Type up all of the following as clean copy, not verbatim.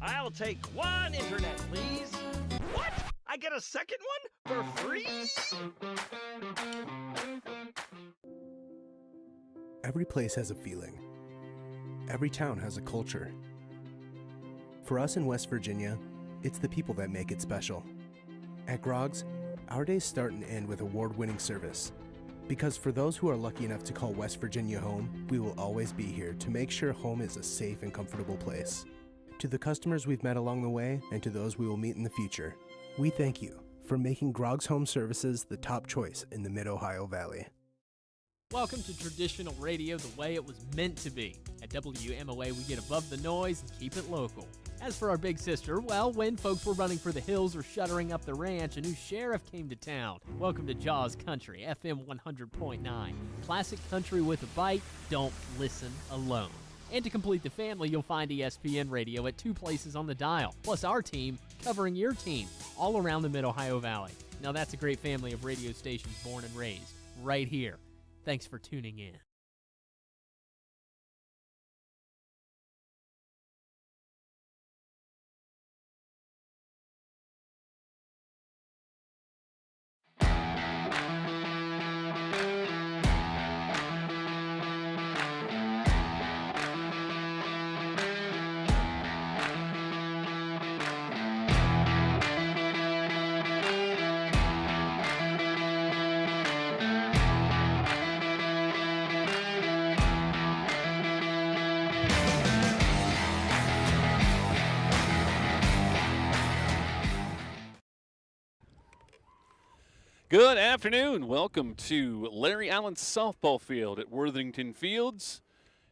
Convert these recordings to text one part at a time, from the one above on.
I'll take one internet, please. What? I get a second one for free? Every place has a feeling. Every town has a culture. For us in West Virginia, it's the people that make it special. At Grog's, our days start and end with award-winning service. Because for those who are lucky enough to call West Virginia home, we will always be here to make sure home is a safe and comfortable place. To the customers we've met along the way and to those we will meet in the future, we thank you for making Grog's Home Services the top choice in the Mid-Ohio Valley. Welcome to traditional radio the way it was meant to be. At WMOA, we get above the noise and keep it local. As for our big sister, well, when folks were running for the hills or shuttering up the ranch, a new sheriff came to town. Welcome to Jaws Country, FM 100.9. Classic country with a bite. Don't listen alone. And to complete the family, you'll find ESPN Radio at 2 places on the dial, plus our team covering your team all around the Mid-Ohio Valley. Now that's a great family of radio stations born and raised right here. Thanks for tuning in. Good afternoon. Welcome to Larry Allen Softball Field at Worthington Fields.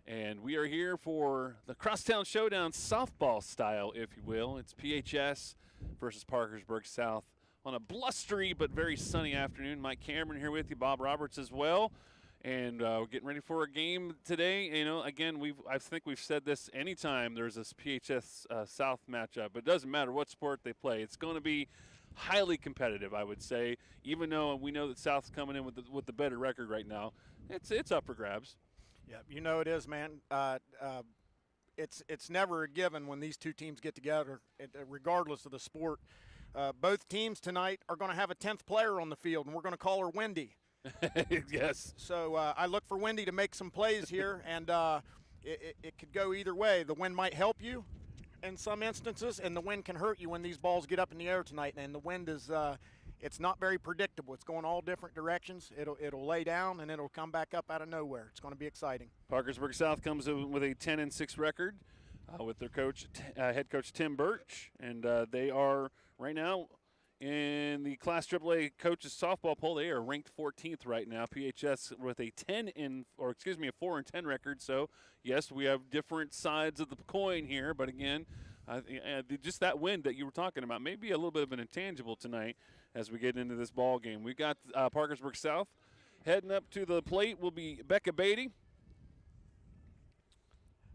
And we are here for the Crosstown Showdown softball style, if you will. It's PHS versus Parkersburg South on a blustery but very sunny afternoon. Mike Cameron here with you, Bob Roberts as well. And we're getting ready for a game today. You know, again, I think we've said this anytime there's this PHS South matchup. It doesn't matter what sport they play. It's going to be highly competitive, I would say, even though we know that South's coming in with the better record right now. It's up for grabs. Yeah, you know it is, man. It's never a given when these two teams get together, regardless of the sport. Both teams tonight are going to have a 10th player on the field, and we're going to call her Wendy. Yes. So I look for Wendy to make some plays here, and it could go either way. The wind might help you in some instances, and the wind can hurt you when these balls get up in the air tonight. And the wind is it's not very predictable. It's going all different directions. It'll lay down and it'll come back up out of nowhere. It's going to be exciting. Parkersburg South comes in with a 10-6 record with their coach, head coach Tim Birch, and they are right now in the Class AAA coaches softball poll. They are ranked 14th right now. PHS with a 4-10 record. So yes, we have different sides of the coin here, but again, just that wind that you were talking about may be a little bit of an intangible tonight as we get into this ball game. We got Parkersburg South heading up to the plate will be Becca Beatty.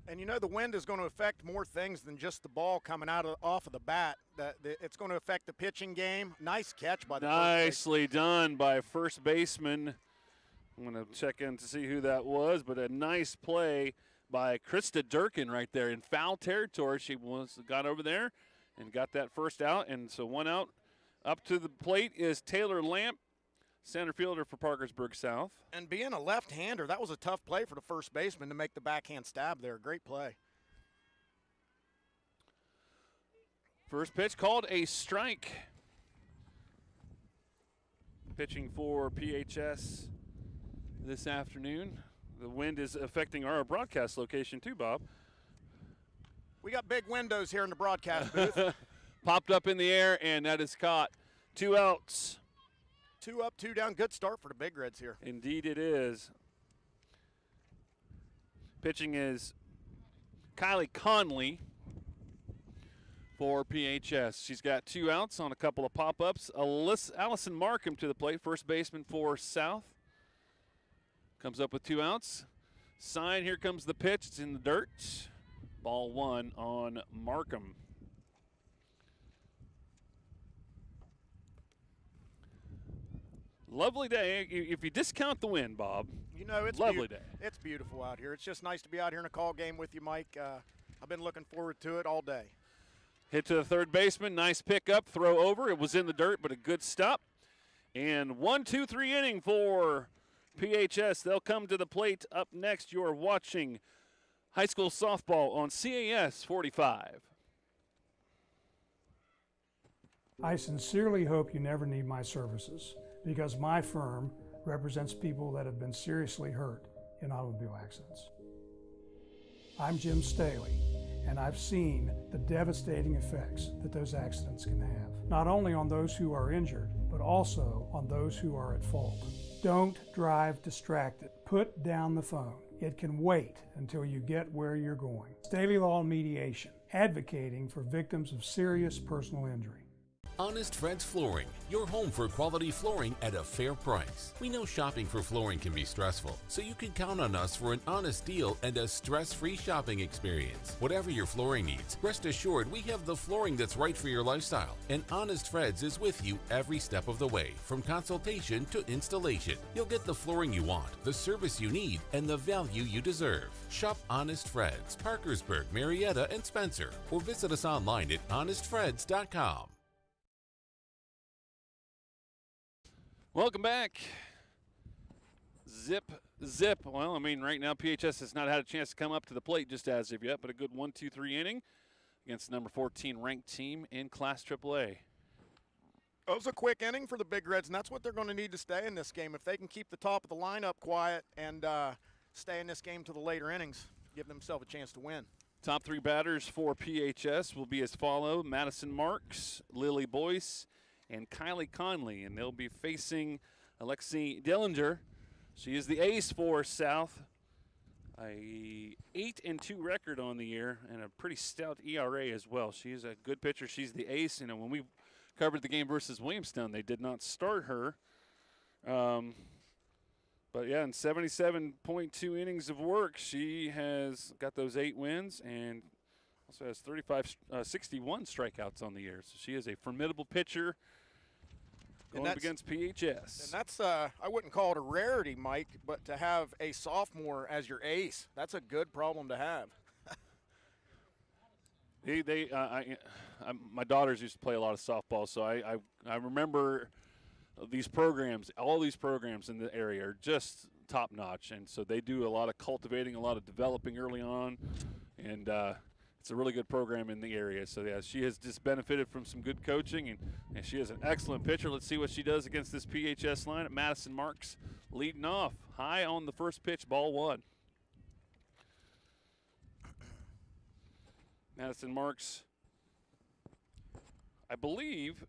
And you know the wind is going to affect more things than just the ball coming off of the bat. It's going to affect the pitching game. Nice catch by the Nicely done by first baseman. I'm going to check in to see who that was, but a nice play by Krista Durkin right there in foul territory. She got over there and got that first out, and so one out. Up to the plate is Taylor Lamp, center fielder for Parkersburg South. And being a left-hander, that was a tough play for the first baseman to make the backhand stab there. Great play. First pitch called a strike. Pitching for PHS this afternoon. The wind is affecting our broadcast location too, Bob. We got big windows here in the broadcast booth. Popped up in the air, and that is caught. 2 outs. 2 up, 2 down. Good start for the Big Reds here. Indeed it is. Pitching is Kylie Conley for PHS. She's got 2 outs on a couple of pop-ups. Allison Markham to the plate, first baseman for South. Comes up with 2 outs. Sign, here comes the pitch. It's in the dirt. Ball 1 on Markham. Lovely day. If you discount the wind, Bob, you know it's lovely day. It's beautiful out here. It's just nice to be out here in a call game with you, Mike. I've been looking forward to it all day. Hit to the third baseman. Nice pickup. Throw over. It was in the dirt, but a good stop. And 1-2-3 inning for PHS. They'll come to the plate. Up next, you're watching high school softball on CAS 45. I sincerely hope you never need my services, because my firm represents people that have been seriously hurt in automobile accidents. I'm Jim Staley, and I've seen the devastating effects that those accidents can have, not only on those who are injured, but also on those who are at fault. Don't drive distracted. Put down the phone. It can wait until you get where you're going. Staley Law and Mediation, advocating for victims of serious personal injury. Honest Fred's Flooring, your home for quality flooring at a fair price. We know shopping for flooring can be stressful, so you can count on us for an honest deal and a stress-free shopping experience. Whatever your flooring needs, rest assured we have the flooring that's right for your lifestyle. And Honest Fred's is with you every step of the way, from consultation to installation. You'll get the flooring you want, the service you need, and the value you deserve. Shop Honest Fred's, Parkersburg, Marietta, and Spencer, or visit us online at honestfreds.com. Welcome back. Zip. Well, I mean, right now PHS has not had a chance to come up to the plate just as of yet, but a good 1-2-3 inning against the number 14 ranked team in Class AAA. It was a quick inning for the Big Reds, and that's what they're going to need to stay in this game. If they can keep the top of the lineup quiet and stay in this game to the later innings, give themselves a chance to win. Top three batters for PHS will be as follow: Madison Marks, Lily Boyce, and Kylie Conley, and they'll be facing Alexi Dillinger. She is the ace for South. A 8-2 record on the year and a pretty stout ERA as well. She's a good pitcher. She's the ace. You know, when we covered the game versus Williamstown, they did not start her. But yeah, in 77.2 innings of work, she has got those 8 wins and also has 61 strikeouts on the year. So she is a formidable pitcher going up against PHS. And that's, I wouldn't call it a rarity, Mike, but to have a sophomore as your ace, that's a good problem to have. My daughters used to play a lot of softball, so I remember these programs, all these programs in the area are just top notch, and so they do a lot of cultivating, a lot of developing early on, and it's a really good program in the area. So yeah, she has just benefited from some good coaching, and she is an excellent pitcher. Let's see what she does against this PHS line. Madison Marks leading off high on the first pitch, ball 1. Madison Marks, I believe,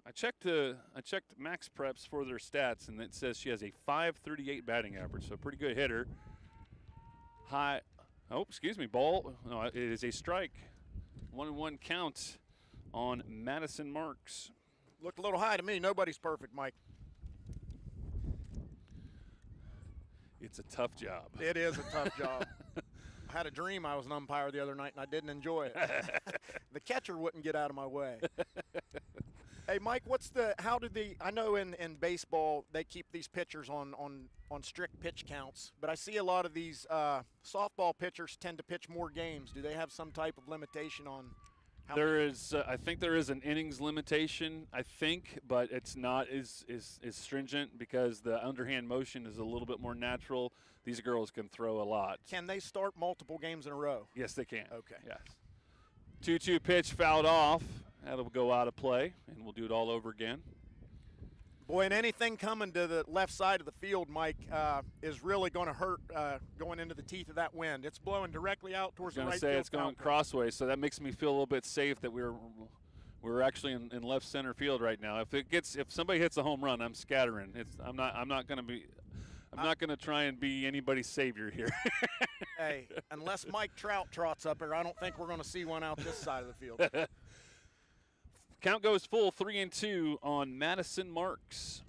I checked Max Preps for their stats, and it says she has a .538 batting average, so a pretty good hitter. Ball. No, it is a strike. 1-1 count on Madison Marks. Looked a little high to me. Nobody's perfect, Mike. It's a tough job. It is a tough job. I had a dream I was an umpire the other night, and I didn't enjoy it. The catcher wouldn't get out of my way. Hey, Mike, I know in baseball they keep these pitchers on strict pitch counts, but I see a lot of these softball pitchers tend to pitch more games. Do they have some type of limitation on how I think there is an innings limitation, but it's not as stringent because the underhand motion is a little bit more natural. These girls can throw a lot. Can they start multiple games in a row? Yes, they can. Okay. Yes. 2-2 pitch fouled off. That'll go out of play, and we'll do it all over again. Boy, and anything coming to the left side of the field, Mike, is really going to hurt going into the teeth of that wind. It's blowing directly out towards the right field. It's going crossways, so that makes me feel a little bit safe that we're actually in left center field right now. If somebody hits a home run, I'm scattering. I'm not going to try and be anybody's savior here. Hey, unless Mike Trout trots up here, I don't think we're going to see one out this side of the field. Count goes full, 3-2 on Madison Marks.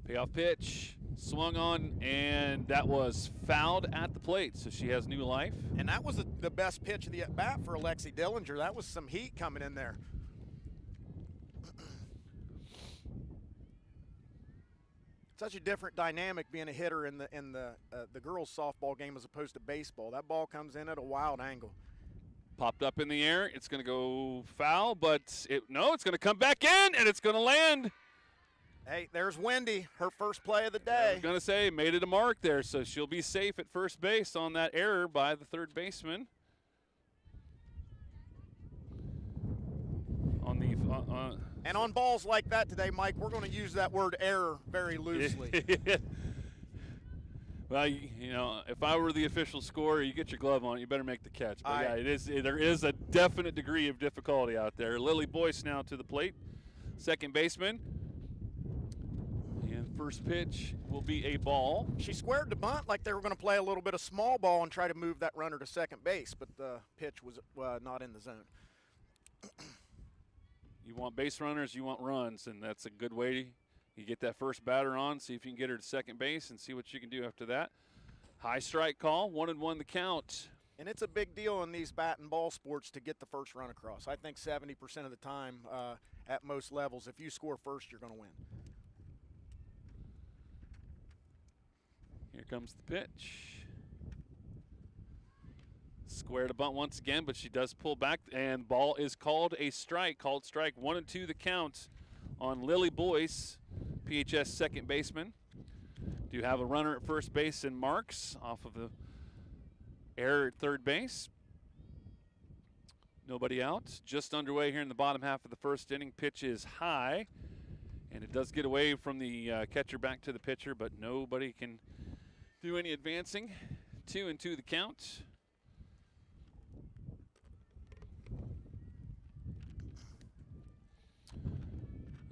Payoff pitch, swung on, and that was fouled at the plate, so she has new life. And that was the best pitch of the at-bat for Alexi Dillinger. That was some heat coming in there. such a different dynamic being a hitter in the girls' softball game as opposed to baseball. That ball comes in at a wild angle. Popped up in the air. It's going to go foul, but it's going to come back in, and it's going to land. Hey, there's Wendy, her first play of the I day. was going to say, made it a mark there, so she'll be safe at first base on that error by the third baseman. And on balls like that today, Mike, we're going to use that word error very loosely. Well, if I were the official scorer, you get your glove on, you better make the catch. But there is a definite degree of difficulty out there. Lily Boyce now to the plate, second baseman. And first pitch will be a ball. She squared the bunt like they were going to play a little bit of small ball and try to move that runner to second base, but the pitch was not in the zone. You want base runners, you want runs, and that's a good way. You get that first batter on, see if you can get her to second base and see what you can do after that. High strike call, 1-1 the count. And it's a big deal in these bat and ball sports to get the first run across. I think 70% of the time at most levels, if you score first, you're going to win. Here comes the pitch. Square to bunt once again, but she does pull back, and ball is called a strike. Called strike, 1-2 the count on Lily Boyce, PHS second baseman. Do have a runner at first base in Marks off of the error at third base. Nobody out. Just underway here in the bottom half of the first inning. Pitch is high, and it does get away from the catcher back to the pitcher, but nobody can do any advancing. 2-2 the count.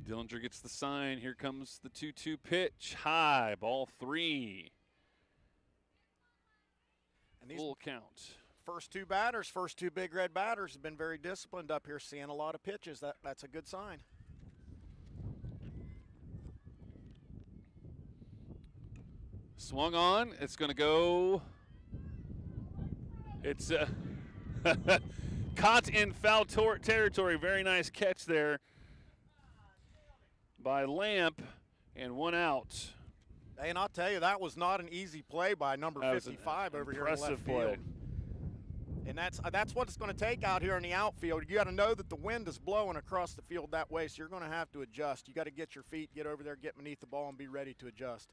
Dillinger gets the sign. Here comes the 2-2 pitch. High, ball 3. And these full count. First two big red batters have been very disciplined up here, seeing a lot of pitches. That's a good sign. Swung on. It's going to go. It's caught in foul territory. Very nice catch there by Lamp, and one out. Hey, and I'll tell you, that was not an easy play by number 55 over here in left field. And that's what it's going to take out here in the outfield. You got to know that the wind is blowing across the field that way, so you're going to have to adjust. You got to get your feet, get over there, get beneath the ball, and be ready to adjust.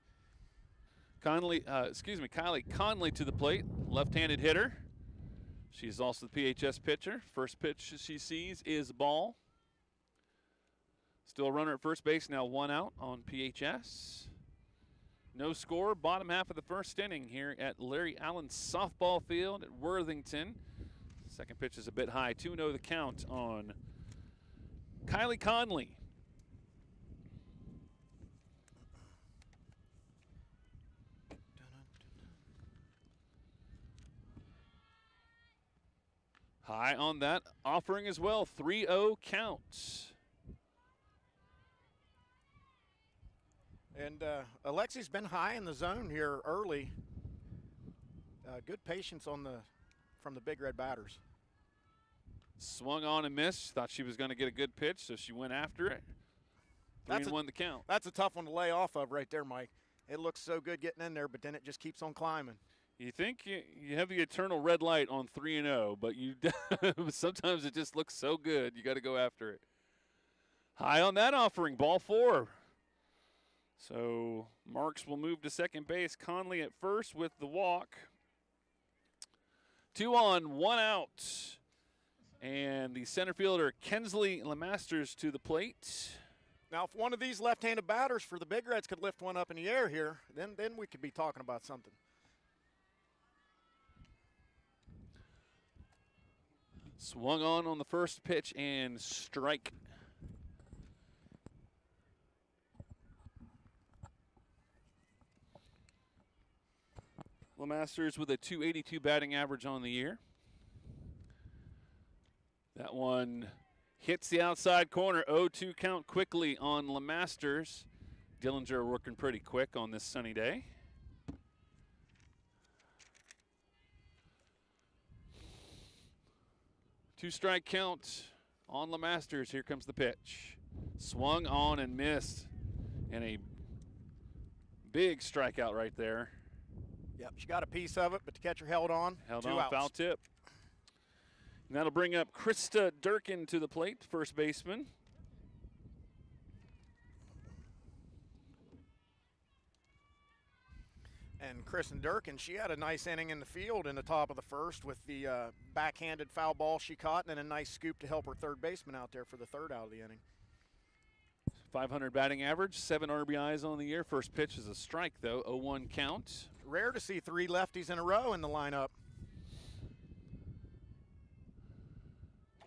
Kylie Conley to the plate, left-handed hitter. She's also the PHS pitcher. First pitch she sees is ball. Still a runner at first base, now one out on PHS. No score, bottom half of the first inning here at Larry Allen softball field at Worthington. Second pitch is a bit high, 2-0 the count on Kylie Conley. High on that offering as well, 3-0 count. And Alexi's been high in the zone here early. Good patience from the big red batters. Swung on and missed. Thought she was going to get a good pitch, so she went after it. 3-1 the count. That's a tough one to lay off of right there, Mike. It looks so good getting in there, but then it just keeps on climbing. You think you have the eternal red light on 3-0, but you sometimes it just looks so good. You got to go after it. High on that offering, ball 4. So Marks will move to second base. Conley at first with the walk. 2 on, 1 out. And the center fielder, Kensley Lemasters, to the plate. Now, if one of these left-handed batters for the Big Reds could lift one up in the air here, then we could be talking about something. Swung on the first pitch and strike. Lemasters with a .282 batting average on the year. That one hits the outside corner. 0-2 count quickly on Lemasters. Dillinger working pretty quick on this sunny day. Two-strike count on Lemasters. Here comes the pitch. Swung on and missed. And a Big strikeout right there. Yep, she got a piece of it, but the catcher held on. Held 2 on, outs. foul tip. And that'll bring up Krista Durkin to the plate, first baseman. And Kristen Durkin, she had a nice inning in the field in the top of the first with the backhanded foul ball she caught and then a nice scoop to help her third baseman out there for the third out of the inning. 500 batting average, 7 RBIs on the year. First pitch is a strike, though, 0-1 count. Rare to see 3 lefties in a row in the lineup.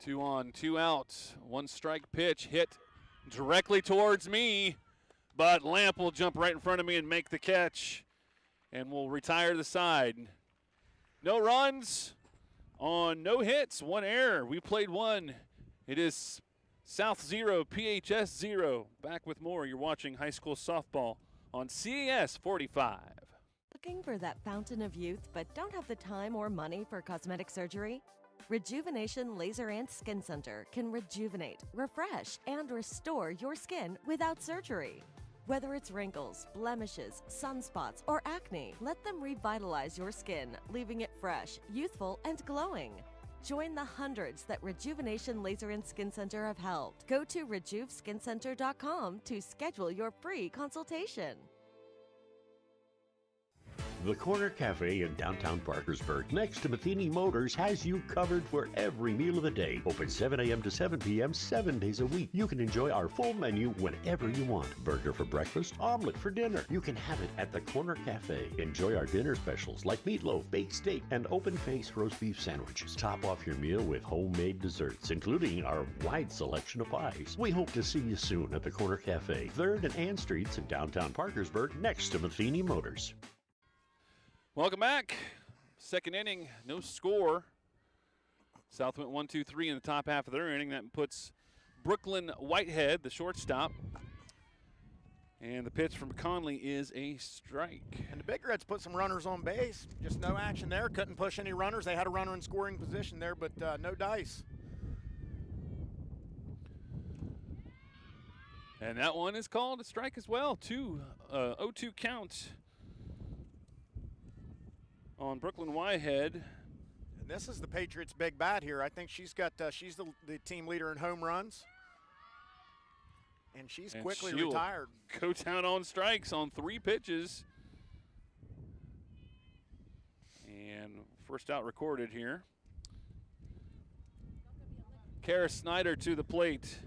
2 on, 2 out. 1 strike pitch hit directly towards me, but Lamp will jump right in front of me and make the catch, and we'll retire the side. No runs on no hits, 1 error. We played 1. It is South 0, PHS 0. Back with more. You're watching high school softball on CES 45. Looking for that fountain of youth but don't have the time or money for cosmetic surgery? Rejuvenation Laser and Skin Center can rejuvenate, refresh, and restore your skin without surgery. Whether it's wrinkles, blemishes, sunspots, or acne, let them revitalize your skin, leaving it fresh, youthful, and glowing. Join the hundreds that Rejuvenation Laser and Skin Center have helped. Go to RejuveSkinCenter.com to schedule your free consultation. The Corner Cafe in downtown Parkersburg, next to Matheny Motors, has you covered for every meal of the day. Open 7 a.m. to 7 p.m. 7 days a week. You can enjoy our full menu whenever you want. Burger for breakfast, omelet for dinner. You can have it at the Corner Cafe. Enjoy our dinner specials like meatloaf, baked steak, and open-faced roast beef sandwiches. Top off your meal with homemade desserts, including our wide selection of pies. We hope to see you soon at the Corner Cafe, 3rd and Ann Streets in downtown Parkersburg, next to Matheny Motors. Welcome back. Second inning, no score. South went 1-2-3 in the top half of their inning. That puts Brooklyn Whitehead, the shortstop. And the pitch from Conley is a strike. And the Big Reds put some runners on base. Just no action there. Couldn't push any runners. They had a runner in scoring position there, but no dice. And that one is called a strike as well. 0-2 count on Brooklyn Whitehead. And this is the Patriots' big bat here. I think she's got she's the team leader in home runs. And she's quickly retired. Go down on strikes on 3 pitches. And first out recorded here. Kara Snyder to the plate.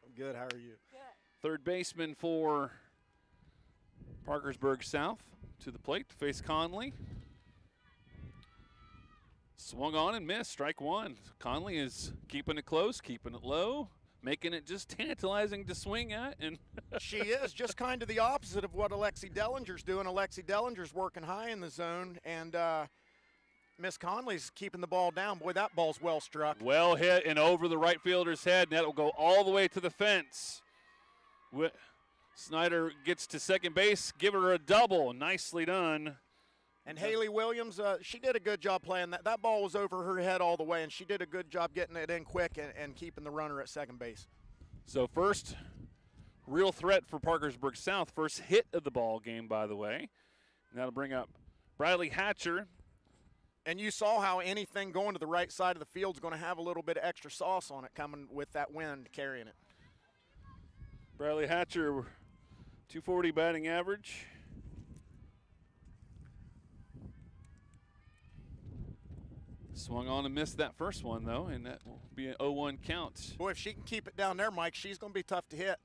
I'm good. How are you? Third baseman for Parkersburg South to the plate to face Conley. Swung on and missed, strike 1. Conley is keeping it close, keeping it low, making it just tantalizing to swing at. And she is just kind of the opposite of what Alexi Dellinger's doing. Alexi Dellinger's working high in the zone, and Miss Conley's keeping the ball down. Boy, that ball's well struck. Well hit and over the right fielder's head, and that'll go all the way to the fence. Snyder gets to second base, give her a double. Nicely done. And Haley Williams, she did a good job playing that. That ball was over her head all the way, and she did a good job getting it in quick and keeping the runner at second base. So first real threat for Parkersburg South. First hit of the ball game, by the way. And that'll bring up Bradley Hatcher. And you saw how anything going to the right side of the field is going to have a little bit of extra sauce on it coming with that wind carrying it. Bradley Hatcher, 240 batting average. Swung on and missed that first one, though, and that will be an 0-1 count. Boy, if she can keep it down there, Mike, she's going to be tough to hit.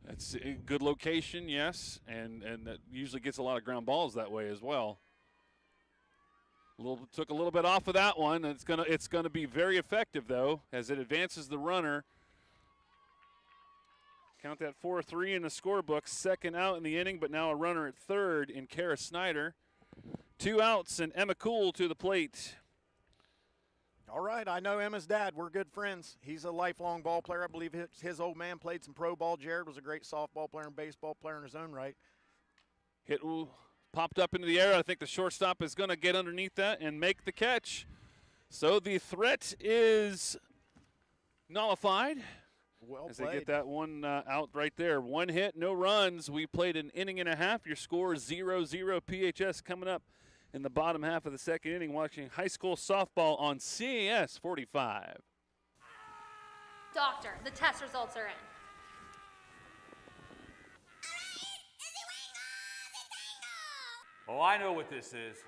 That's a good location, yes, and that usually gets a lot of ground balls that way as well. Took a little bit off of that one. It's gonna be very effective, though, as it advances the runner. Count that 4-3 in the scorebook. Second out in the inning, but now a runner at third in Kara Snyder. 2 outs and Emma Cool to the plate. All right, I know Emma's dad. We're good friends. He's a lifelong ball player. I believe his old man played some pro ball. Jared was a great softball player and baseball player in his own right. Hit popped up into the air. I think the shortstop is going to get underneath that and make the catch. So the threat is nullified. Well as played. they get that one out right there. 1 hit, no runs. We played an inning and a half. Your score is 0-0 PHS coming up in the bottom half of the second inning, watching high school softball on CAS 45. Doctor, the test results are in. Oh, I know what this is.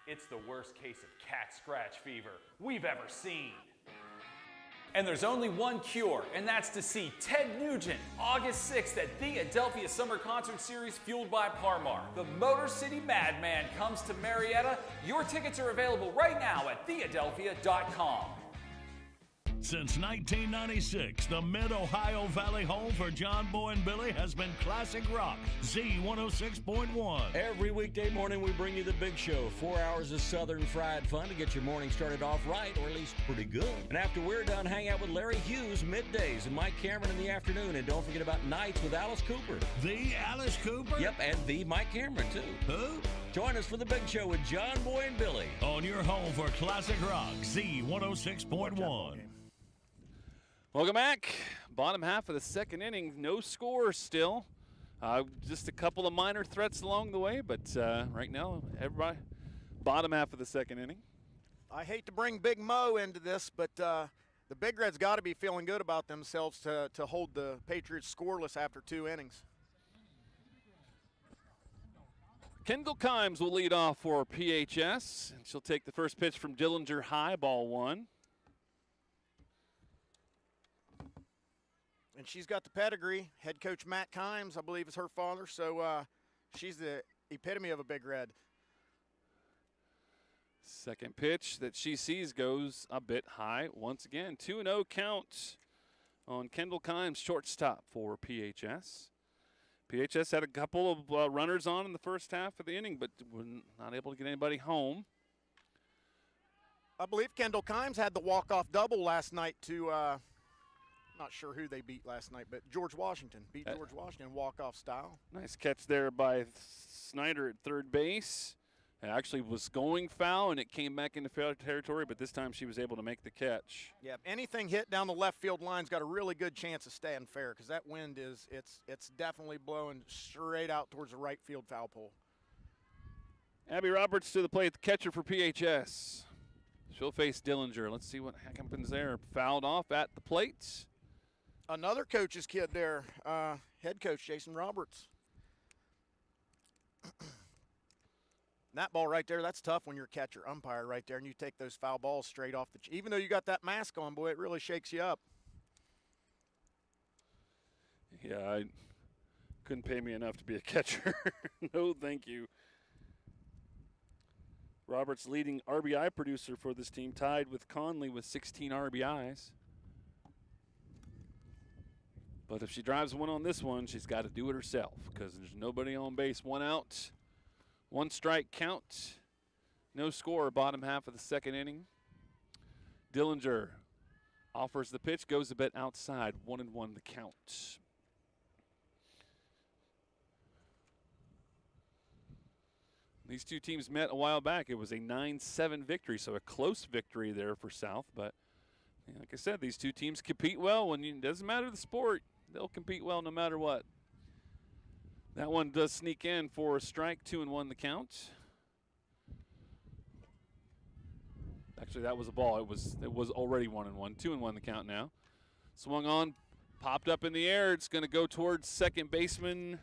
It's the worst case of cat scratch fever we've ever seen. And there's only one cure, and that's to see Ted Nugent August 6th at the Adelphia Summer Concert Series fueled by Parmar. The Motor City Madman comes to Marietta. Your tickets are available right now at theadelphia.com. Since 1996, the Mid-Ohio Valley home for John Boy and Billy has been Classic Rock, Z106.1. Every weekday morning we bring you the big show, 4 hours of Southern fried fun to get your morning started off right, or at least pretty good. And after we're done, hang out with Larry Hughes middays and Mike Cameron in the afternoon. And don't forget about nights with Alice Cooper. The Alice Cooper? Yep, and the Mike Cameron, too. Who? Join us for the big show with John Boy and Billy. On your home for Classic Rock, Z106.1. Welcome back. Bottom half of the second inning. No score still. Just a couple of minor threats along the way, but right now, everybody, bottom half of the second inning. I hate to bring Big Mo into this, but the Big Reds got to be feeling good about themselves to hold the Patriots scoreless after 2 innings. Kendall Kimes will lead off for PHS, and she'll take the first pitch from Dillinger high, ball 1. And she's got the pedigree. Head coach Matt Kimes, I believe, is her father. So she's the epitome of a Big Red. Second pitch that she sees goes a bit high. Once again, 2-0 count on Kendall Kimes, shortstop for PHS. PHS had a couple of runners on in the first half of the inning, but were not able to get anybody home. I believe Kendall Kimes had the walk-off double last night to not sure who they beat last night, but George Washington. Beat George Washington walk-off style. Nice catch there by Snyder at third base. It actually was going foul, and it came back into foul territory, but this time she was able to make the catch. Yeah, anything hit down the left field line's got a really good chance of staying fair because that wind it's definitely blowing straight out towards the right field foul pole. Abby Roberts to the plate, the catcher for PHS. She'll face Dillinger. Let's see what happens there. Fouled off at the plate. Another coach's kid there, head coach Jason Roberts. That ball right there, that's tough when you're a catcher umpire right there and you take those foul balls straight off the even though you got that mask on, boy, it really shakes you up. Yeah, I couldn't pay me enough to be a catcher. No, thank you. Roberts leading RBI producer for this team, tied with Conley with 16 RBIs. But if she drives one on this one, she's got to do it herself because there's nobody on base. 1 out, 1 strike count. No score, bottom half of the second inning. Dillinger offers the pitch, goes a bit outside. 1-1 the count. These two teams met a while back. It was a 9-7 victory, so a close victory there for South. But like I said, these two teams compete well. When it doesn't matter the sport, they'll compete well no matter what. That one does sneak in for a strike, 2-1 the count. Actually, that was a ball. It was already 1-1, 2-1 the count now. Swung on, popped up in the air. It's going to go towards second baseman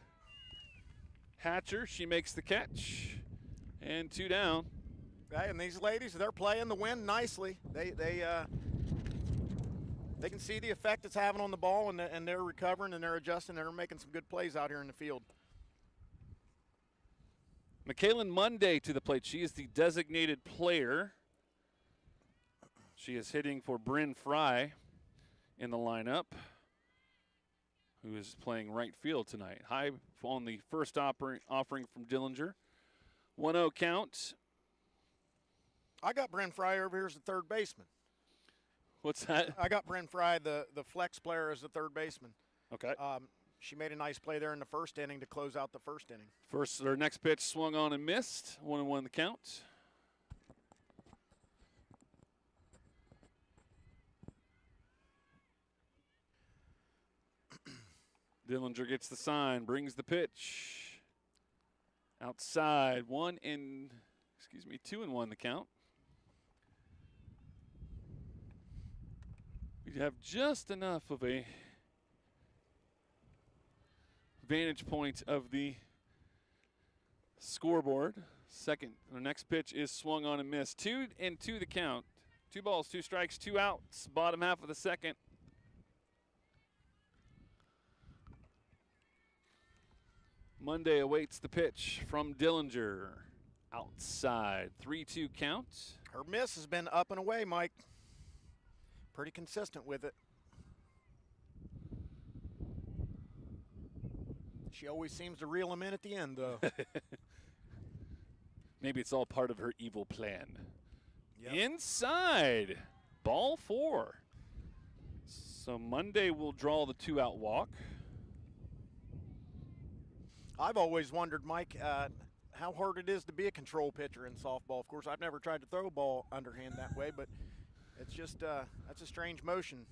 Hatcher. She makes the catch, and 2 down. Right, and these ladies, they're playing the wind nicely. They can see the effect it's having on the ball, and they're recovering and they're adjusting. They're making some good plays out here in the field. McKaylin Monday to the plate. She is the designated player. She is hitting for Bryn Fry in the lineup, who is playing right field tonight. High on the first offering from Dillinger. 1-0 count. I got Bryn Fry over here as the third baseman. What's that? I got Bryn Fry, the flex player, as the third baseman. Okay. She made a nice play there in the first inning to close out the first inning. Her next pitch swung on and missed. 1-1 the count. Dillinger gets the sign, brings the pitch. Outside, 2-1 the count. We have just enough of a vantage point of the scoreboard. The next pitch is swung on and missed. 2-2 the count. 2 balls, 2 strikes, 2 outs. Bottom half of the second. Monday awaits the pitch from Dillinger. Outside, 3-2 count. Her miss has been up and away, Mike. Pretty consistent with it. She always seems to reel them in at the end, though. Maybe it's all part of her evil plan. Yep. Inside, ball 4. So Monday will draw the 2-out walk. I've always wondered, Mike, how hard it is to be a control pitcher in softball. Of course, I've never tried to throw a ball underhand that way, but it's just that's a strange motion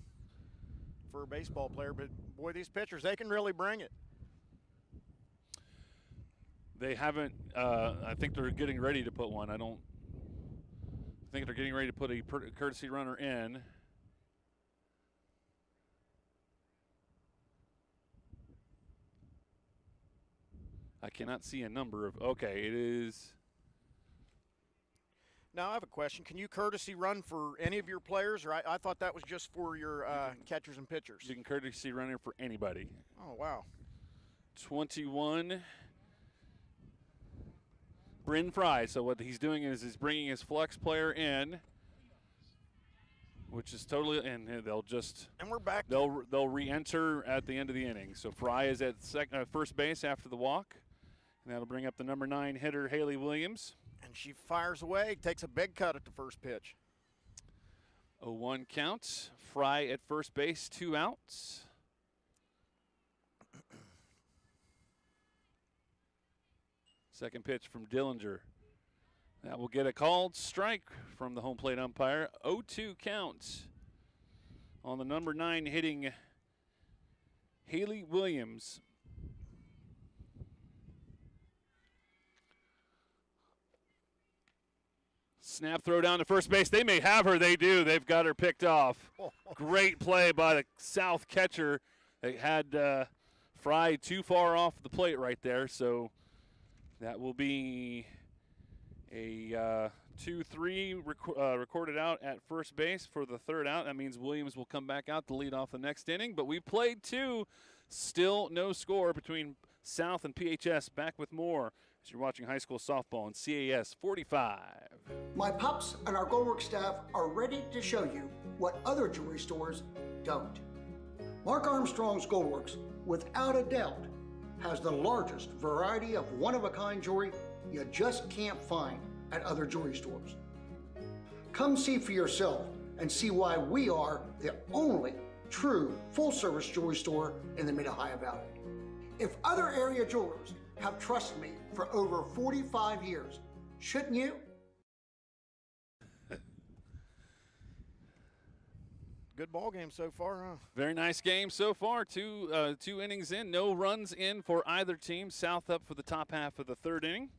for a baseball player. But, boy, these pitchers, they can really bring it. They haven't, I think they're getting ready to put one. I think they're getting ready to put a courtesy runner in. I cannot see a number of, okay, it is. Now, I have a question. Can you courtesy run for any of your players, or I thought that was just for your catchers and pitchers? You can courtesy run it for anybody. Oh, wow. 21. Bryn Fry. So what he's doing is he's bringing his flex player in, which is totally, and they'll just. And we're back. They'll re-enter at the end of the inning. So Fry is at first base after the walk, and that'll bring up the number 9 hitter Haley Williams. And she fires away, takes a big cut at the first pitch. 0-1 count. Fry at first base, 2 outs. Second pitch from Dillinger. That will get a called strike from the home plate umpire. 0-2 count on the number 9 hitting Haley Williams. Snap throw down to first base. They may have her. They do. They've got her picked off. Great play by the South catcher. They had Fry too far off the plate right there, so that will be a 2-3 recorded out at first base for the 3rd out. That means Williams will come back out to lead off the next inning. But we played 2. Still no score between South and PHS. Back with more as you're watching high school softball on CAS 45. My pups and our Goldworks staff are ready to show you what other jewelry stores don't. Mark Armstrong's Goldworks, without a doubt, has the largest variety of one-of-a-kind jewelry you just can't find at other jewelry stores. Come see for yourself and see why we are the only true full-service jewelry store in the Mid-Ohio Valley. If other area jewelers have trusted me for over 45 years, shouldn't you? Good ball game so far, huh? Very nice game so far. Two innings in, no runs in for either team. South up for the top half of the 3rd inning.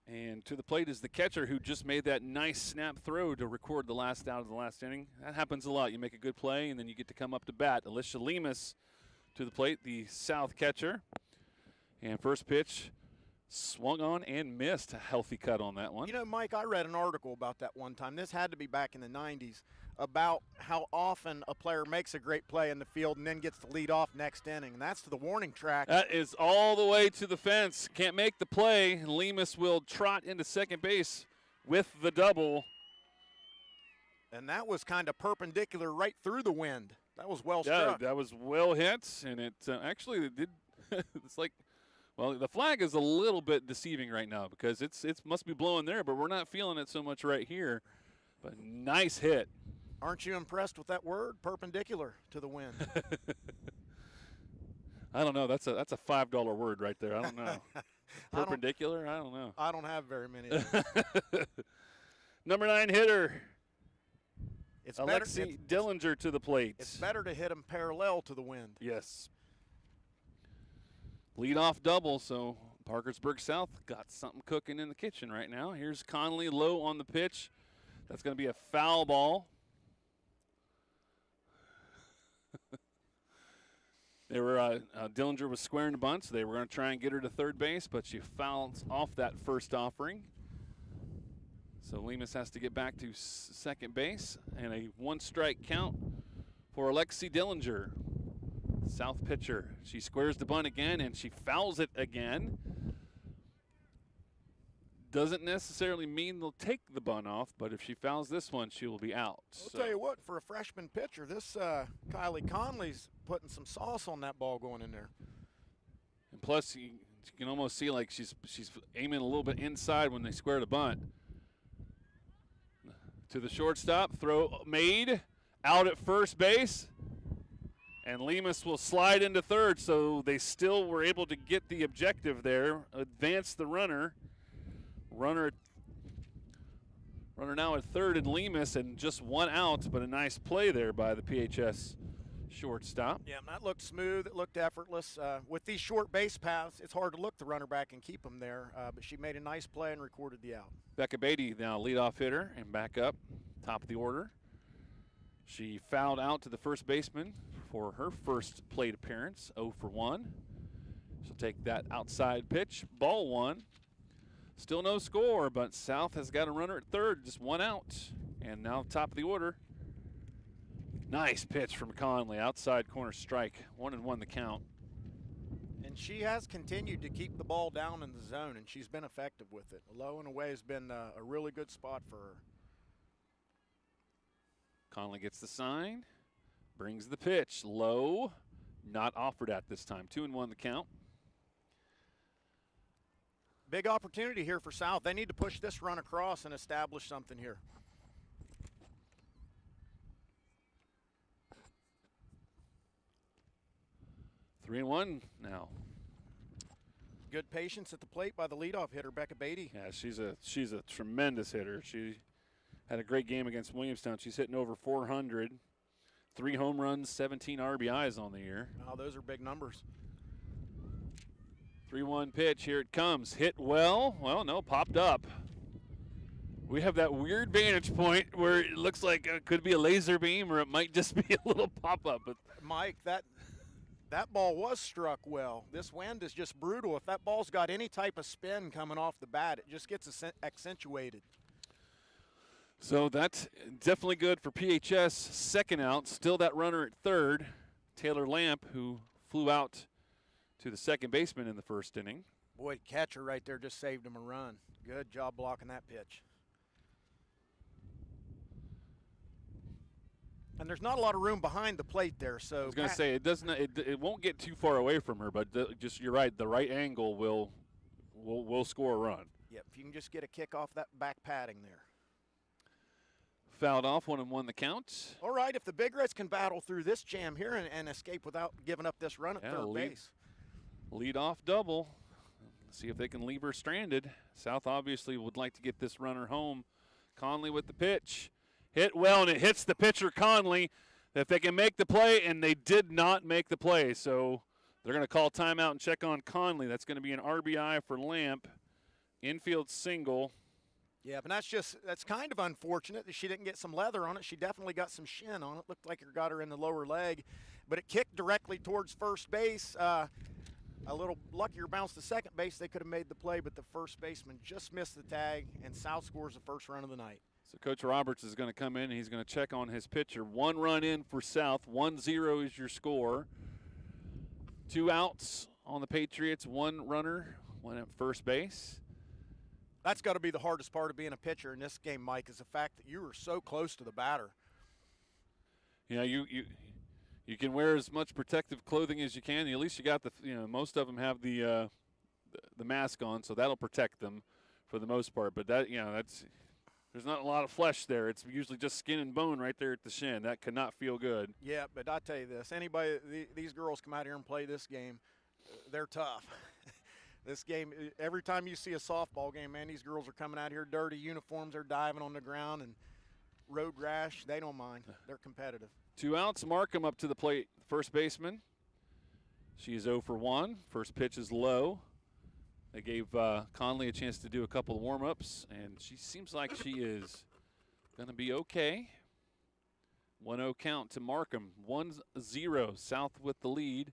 And to the plate is the catcher who just made that nice snap throw to record the last out of the last inning. That happens a lot. You make a good play, and then you get to come up to bat. Alicia Lemus to the plate, the South catcher. And first pitch swung on and missed. A healthy cut on that one. You know, Mike, I read an article about that one time. This had to be back in the 90s, about how often a player makes a great play in the field and then gets to lead off next inning. And that's to the warning track. That is all the way to the fence. Can't make the play. Lemus will trot into second base with the double. And that was kind of perpendicular right through the wind. That was well struck. Yeah, that was well hit. And it actually did. It's like, well, the flag is a little bit deceiving right now because it must be blowing there, but we're not feeling it so much right here. But nice hit. Aren't you impressed with that word, perpendicular to the wind? I don't know. That's a $5 word right there. I don't know. Perpendicular? I don't know. I don't have very many. Number 9 hitter. It's better, Alexi Dillinger to the plate. It's better to hit him parallel to the wind. Yes. Lead-off double, so Parkersburg South got something cooking in the kitchen right now. Here's Conley low on the pitch. That's going to be a foul ball. Dillinger was squaring the bunt, so they were going to try and get her to third base, but she fouls off that first offering. So Lemus has to get back to second base, and a one-strike count for Alexi Dillinger. South pitcher. She squares the bunt again, and she fouls it again. Doesn't necessarily mean they'll take the bunt off, but if she fouls this one, she will be out. I'll tell you what, for a freshman pitcher, this Kylie Conley's putting some sauce on that ball going in there. And plus, you can almost see like she's aiming a little bit inside when they square the bunt. To the shortstop, throw made, out at first base, and Lemus will slide into third, so they still were able to get the objective there, advance the runner. Runner now at third in Lemus, and just one out, but a nice play there by the PHS shortstop. Yeah, that looked smooth. It looked effortless. With these short base paths, it's hard to look the runner back and keep him there, but she made a nice play and recorded the out. Becca Beatty now leadoff hitter and back up, top of the order. She fouled out to the first baseman for her first plate appearance, 0 for 1. She'll take that outside pitch, ball one. Still no score, but South has got a runner at third, just one out. And now top of the order. Nice pitch from Conley, outside corner strike, 1-1 the count. And she has continued to keep the ball down in the zone, and she's been effective with it. Low and away has been a really good spot for her. Conley gets the sign, brings the pitch, low, not offered at this time. 2-1 the count. Big opportunity here for South. They need to push this run across and establish something here. 3-1 now. Good patience at the plate by the leadoff hitter, Becca Beatty. Yeah, she's a tremendous hitter. She had a great game against Williamstown. She's hitting over 400, 3 home runs, 17 RBIs on the year. Wow, those are big numbers. 3-1 pitch, here it comes. Hit well, no, popped up. We have that weird vantage point where it looks like it could be a laser beam or it might just be a little pop-up. But Mike, that ball was struck well. This wind is just brutal. If that ball's got any type of spin coming off the bat, it just gets accentuated. So that's definitely good for PHS. Second out, still that runner at third, Taylor Lamp, who flew out to the second baseman in the first inning. Boy, catcher right there just saved him a run. Good job blocking that pitch. And there's not a lot of room behind the plate there, so I was going to say it won't get too far away from her, but just you're right, the right angle will score a run. Yep, if you can just get a kick off that back padding there. Fouled off, 1-1 the count. All right, if the Big Reds can battle through this jam here and escape without giving up this run at third base. Lead off double. See if they can leave her stranded. South obviously would like to get this runner home. Conley with the pitch. Hit well, and it hits the pitcher, Conley. If they can make the play, and they did not make the play. So they're going to call timeout and check on Conley. That's going to be an RBI for Lamp. Infield single. Yeah, but that's kind of unfortunate that she didn't get some leather on it. She definitely got some shin on it. Looked like it got her in the lower leg. But it kicked directly towards first base. A little luckier bounce to second base. They could have made the play, but the first baseman just missed the tag, and South scores the first run of the night. So Coach Roberts is going to come in, and he's going to check on his pitcher. 1 run in for South. 1-0 is your score. 2 outs on the Patriots. 1 runner, 1 at first base. That's got to be the hardest part of being a pitcher in this game, Mike, is the fact that you are so close to the batter. Yeah, you can wear as much protective clothing as you can. At least you got most of them have the mask on, so that'll protect them for the most part. But there's not a lot of flesh there. It's usually just skin and bone right there at the shin. That could not feel good. Yeah, but I tell you this, these girls come out here and play this game, they're tough. This game, every time you see a softball game, man, these girls are coming out here dirty uniforms, they're diving on the ground, and road rash, they don't mind. They're competitive. 2 outs. Markham up to the plate, first baseman. She's 0 for 1. First pitch is low. They gave Conley a chance to do a couple of warm-ups, and she seems like she is going to be okay. 1-0 count to Markham. 1-0, South with the lead.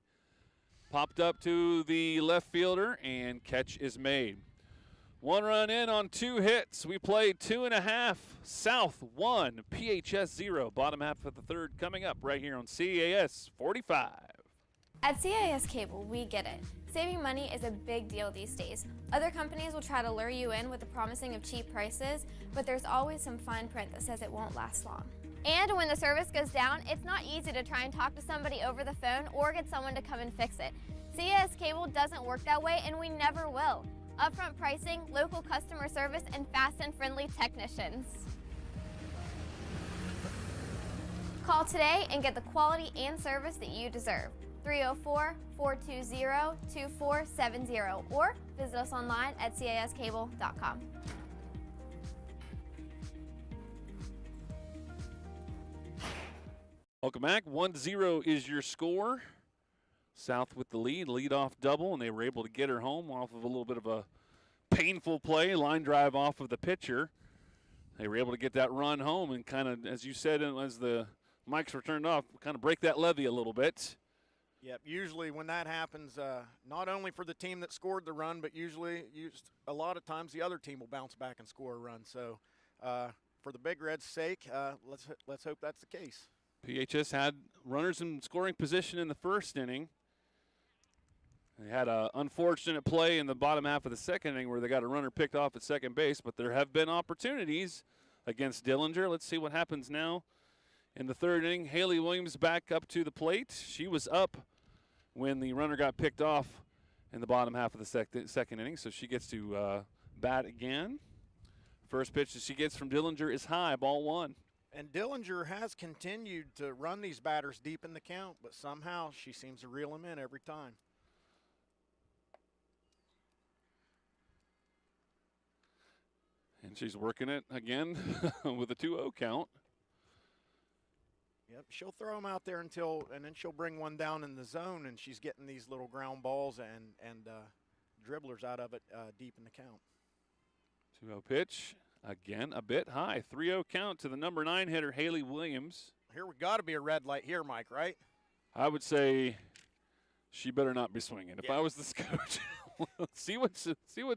Popped up to the left fielder, and catch is made. 1 run in on 2 hits. We played 2.5. South 1, PHS 0. Bottom half of the third coming up right here on CAS 45. At CAS Cable, we get it. Saving money is a big deal these days. Other companies will try to lure you in with the promising of cheap prices, but there's always some fine print that says it won't last long. And when the service goes down, it's not easy to try and talk to somebody over the phone or get someone to come and fix it. CAS Cable doesn't work that way, and we never will. Upfront pricing, local customer service, and fast and friendly technicians. Call today and get the quality and service that you deserve. 304-420-2470 or visit us online at cascable.com. Welcome back. 1-0 is your score. South with the lead off double, and they were able to get her home off of a little bit of a painful play, line drive off of the pitcher. They were able to get that run home and kind of, as you said, as the mics were turned off, kind of break that levee a little bit. Yep, usually when that happens, not only for the team that scored the run, but usually a lot of times the other team will bounce back and score a run. So for the Big Reds' sake, let's hope that's the case. PHS had runners in scoring position in the first inning. They had an unfortunate play in the bottom half of the second inning where they got a runner picked off at second base, but there have been opportunities against Dillinger. Let's see what happens now. In the third inning, Haley Williams back up to the plate. She was up when the runner got picked off in the bottom half of the second inning, so she gets to bat again. First pitch that she gets from Dillinger is high, ball 1. And Dillinger has continued to run these batters deep in the count, but somehow she seems to reel them in every time. And she's working it again with a 2-0 count. Yep, she'll throw them out there and then she'll bring one down in the zone, and she's getting these little ground balls and dribblers out of it deep in the count. 2-0 pitch, again a bit high. 3-0 count to the number 9 hitter, Haley Williams. Here we got to be a red light here, Mike, right? I would say she better not be swinging. If I was this coach, see what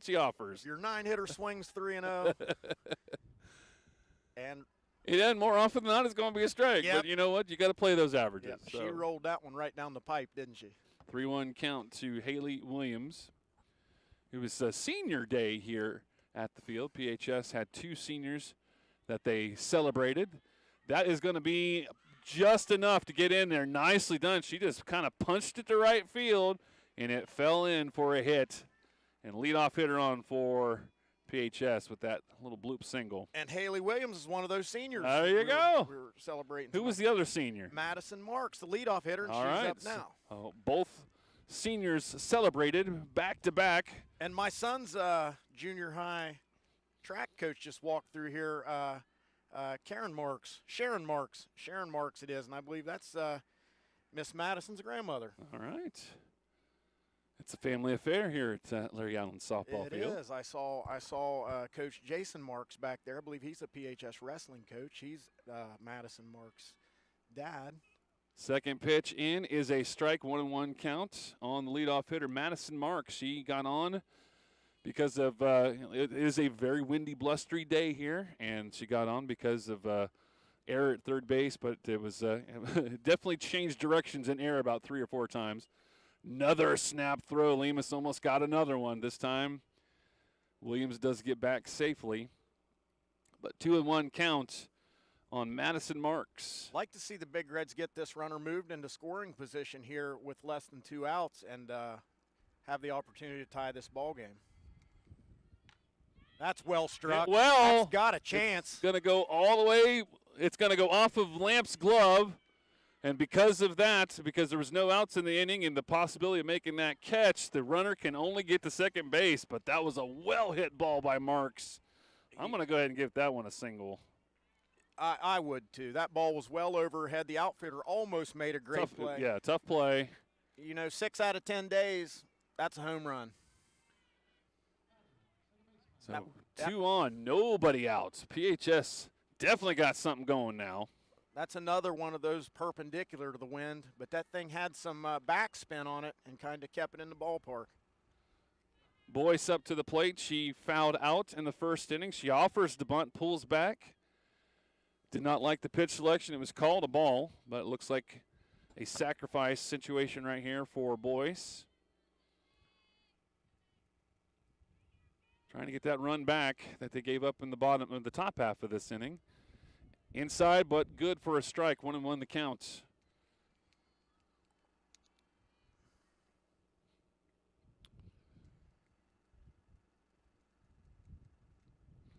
she offers. Your 9 hitter swings 3-0. And more often than not, it's going to be a strike. Yep. But you know what? You got to play those averages. Yep. So. She rolled that one right down the pipe, didn't she? 3-1 count to Haley Williams. It was a senior day here at the field. PHS had 2 seniors that they celebrated. That is going to be just enough to get in there. Nicely done. She just kind of punched it to right field, and it fell in for a hit. And leadoff hitter on for PHS with that little bloop single. And Haley Williams is one of those seniors. There you go. We were celebrating. Who was the other senior? Madison Marks, the leadoff hitter, and All she's right. up now. So, both seniors celebrated back to back. And my son's junior high track coach just walked through here. Sharon Marks it is, and I believe that's Miss Madison's grandmother. All right. It's a family affair here at Larry Allen softball field. It is. I saw Coach Jason Marks back there. I believe he's a PHS wrestling coach. He's Madison Marks' dad. Second pitch in is a strike, 1-1 count on the leadoff hitter, Madison Marks. She got on because of it is a very windy, blustery day here, and she got on because of error at third base, but it was definitely changed directions in air about 3 or 4 times. Another snap throw. Lemus almost got another one. This time, Williams does get back safely. But 2-1 count on Madison Marks. Like to see the Big Reds get this runner moved into scoring position here with less than 2 outs and have the opportunity to tie this ball game. That's well struck. Well, that's got a chance. It's going to go all the way. It's going to go off of Lamp's glove. And because of that, because there was no outs in the inning and the possibility of making that catch, the runner can only get to second base. But that was a well-hit ball by Marks. I'm going to go ahead and give that one a single. I would too. That ball was well overhead. The outfielder almost made a great play. Yeah, tough play. You know, 6 out of 10 days, that's a home run. So 2 on, nobody out. PHS definitely got something going now. That's another one of those perpendicular to the wind, but that thing had some backspin on it and kind of kept it in the ballpark. Boyce up to the plate. She fouled out in the first inning. She offers the bunt, pulls back. Did not like the pitch selection. It was called a ball, but it looks like a sacrifice situation right here for Boyce. Trying to get that run back that they gave up in the bottom of the top half of this inning. Inside, but good for a strike. 1-1 the count.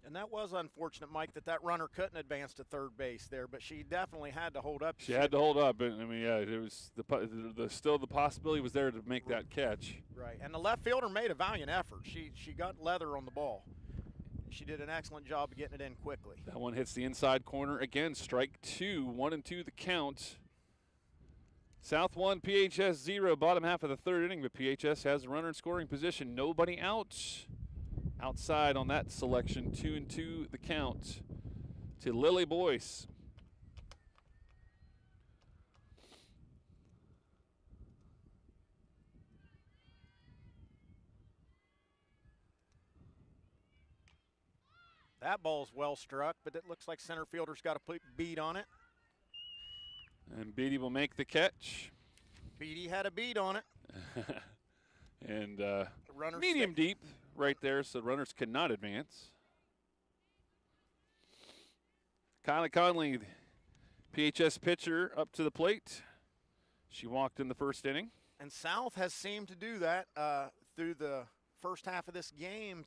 And that was unfortunate, Mike, that runner couldn't advance to third base there, but she definitely had to hold up. She had to hold up, and I mean, yeah, it was still the possibility was there to make that catch. Right, and the left fielder made a valiant effort. She got leather on the ball. She did an excellent job of getting it in quickly. That one hits the inside corner again. Strike 2, 1-2 the count. South 1, PHS 0. Bottom half of the third inning, but PHS has a runner in scoring position. Nobody out. Outside on that selection, 2-2 the count to Lily Boyce. That ball's well struck, but it looks like center fielder's got a beat on it. And Beatty will make the catch. Beatty had a beat on it. And medium deep right there, so runners cannot advance. Kylie Conley, PHS pitcher, up to the plate. She walked in the first inning. And South has seemed to do that through the first half of this game.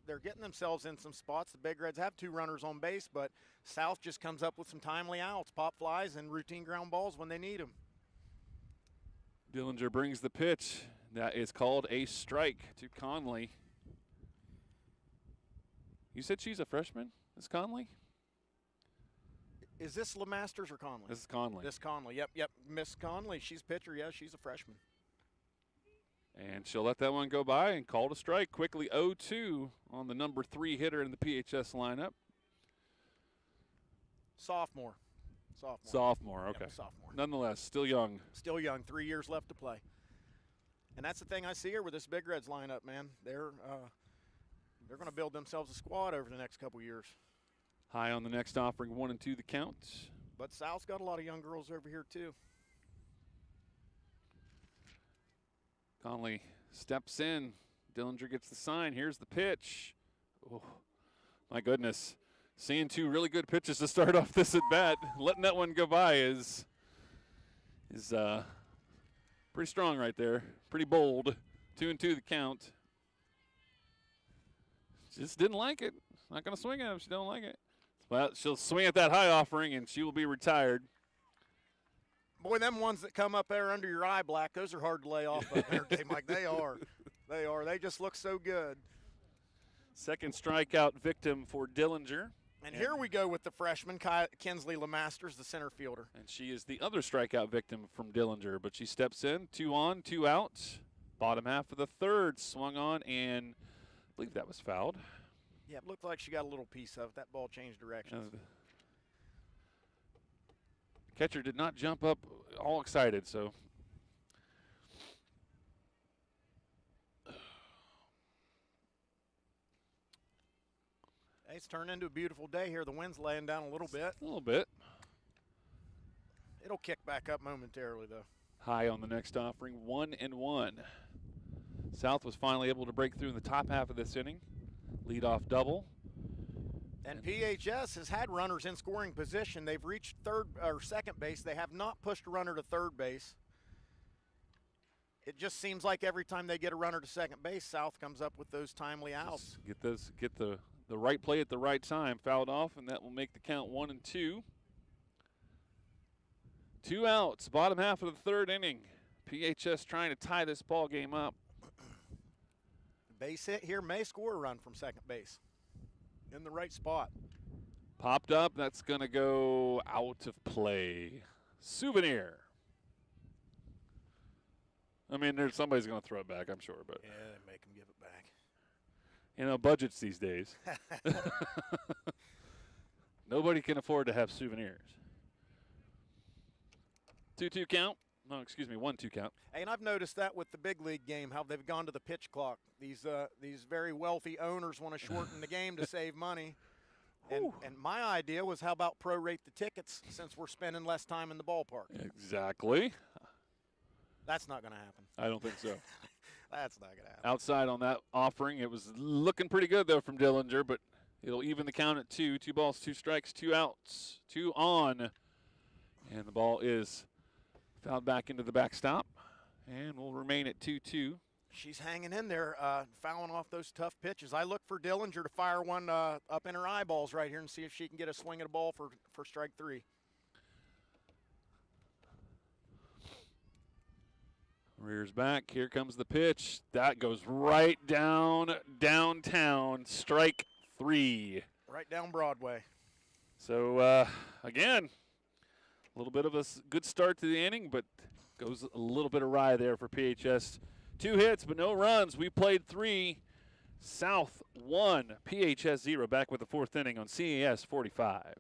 They're getting themselves in some spots. The Big Reds have 2 runners on base, but South just comes up with some timely outs, pop flies, and routine ground balls when they need them. Dillinger brings the pitch. That is called a strike to Conley. You said she's a freshman, Miss Conley? Is this LeMasters or Conley? This is Conley. This Conley, yep. Miss Conley, she's pitcher, yeah, she's a freshman. And she'll let that one go by and called a strike. Quickly 0-2 on the number 3 hitter in the PHS lineup. Sophomore, okay. Yep, sophomore. Nonetheless, still young. Still young, 3 years left to play. And that's the thing I see here with this Big Reds lineup, man. They're going to build themselves a squad over the next couple years. High on the next offering, 1-2 the count. But South's got a lot of young girls over here too. Conley steps in. Dillinger gets the sign. Here's the pitch. Oh, my goodness. Seeing 2 really good pitches to start off this at bat. Letting that one go by is pretty strong right there. Pretty bold. 2-2 the count. Just didn't like it. Not going to swing at him. She don't like it. Well, she'll swing at that high offering, and she will be retired. Boy, them ones that come up there under your eye black, those are hard to lay off of there, Mike. They are. They just look so good. Second strikeout victim for Dillinger. And here we go with the freshman, Kinsley LeMasters, the center fielder. And she is the other strikeout victim from Dillinger, but she steps in, 2 on, 2 out. Bottom half of the third, swung on, and I believe that was fouled. Yeah, it looked like she got a little piece of it. That ball changed directions. Catcher did not jump up all excited, so. It's turned into a beautiful day here. The wind's laying down a little bit. A little bit. It'll kick back up momentarily, though. High on the next offering, 1-1. South was finally able to break through in the top half of this inning. Leadoff double. And PHS has had runners in scoring position. They've reached third or second base. They have not pushed a runner to third base. It just seems like every time they get a runner to second base, South comes up with those timely outs. Get the right play at the right time. Fouled off, and that will make the count 1-2. 2 outs, bottom half of the third inning. PHS trying to tie this ball game up. Base hit here may score a run from second base in the right spot. Popped up. That's going to go out of play. Souvenir. I mean, somebody's going to throw it back, I'm sure. But yeah, they make them give it back. You know, budgets these days. Nobody can afford to have souvenirs. 2-2 count. No, excuse me, 1-2 count. Hey, and I've noticed that with the big league game, how they've gone to the pitch clock. These very wealthy owners want to shorten the game to save money. And my idea was, how about prorate the tickets since we're spending less time in the ballpark? Exactly. That's not going to happen. I don't think so. That's not going to happen. Outside on that offering, it was looking pretty good, though, from Dillinger, but it'll even the count at 2. 2 balls, 2 strikes, 2 outs, 2 on. And the ball is fouled back into the backstop, and will remain at 2-2. She's hanging in there, fouling off those tough pitches. I look for Dillinger to fire one up in her eyeballs right here and see if she can get a swing at a ball for strike 3. Rears back. Here comes the pitch. That goes right downtown. Strike 3. Right down Broadway. So, again, a little bit of a good start to the inning, but goes a little bit awry there for PHS. 2 hits, but no runs. We played 3. South 1, PHS 0. Back with the 4th inning on CAS 45.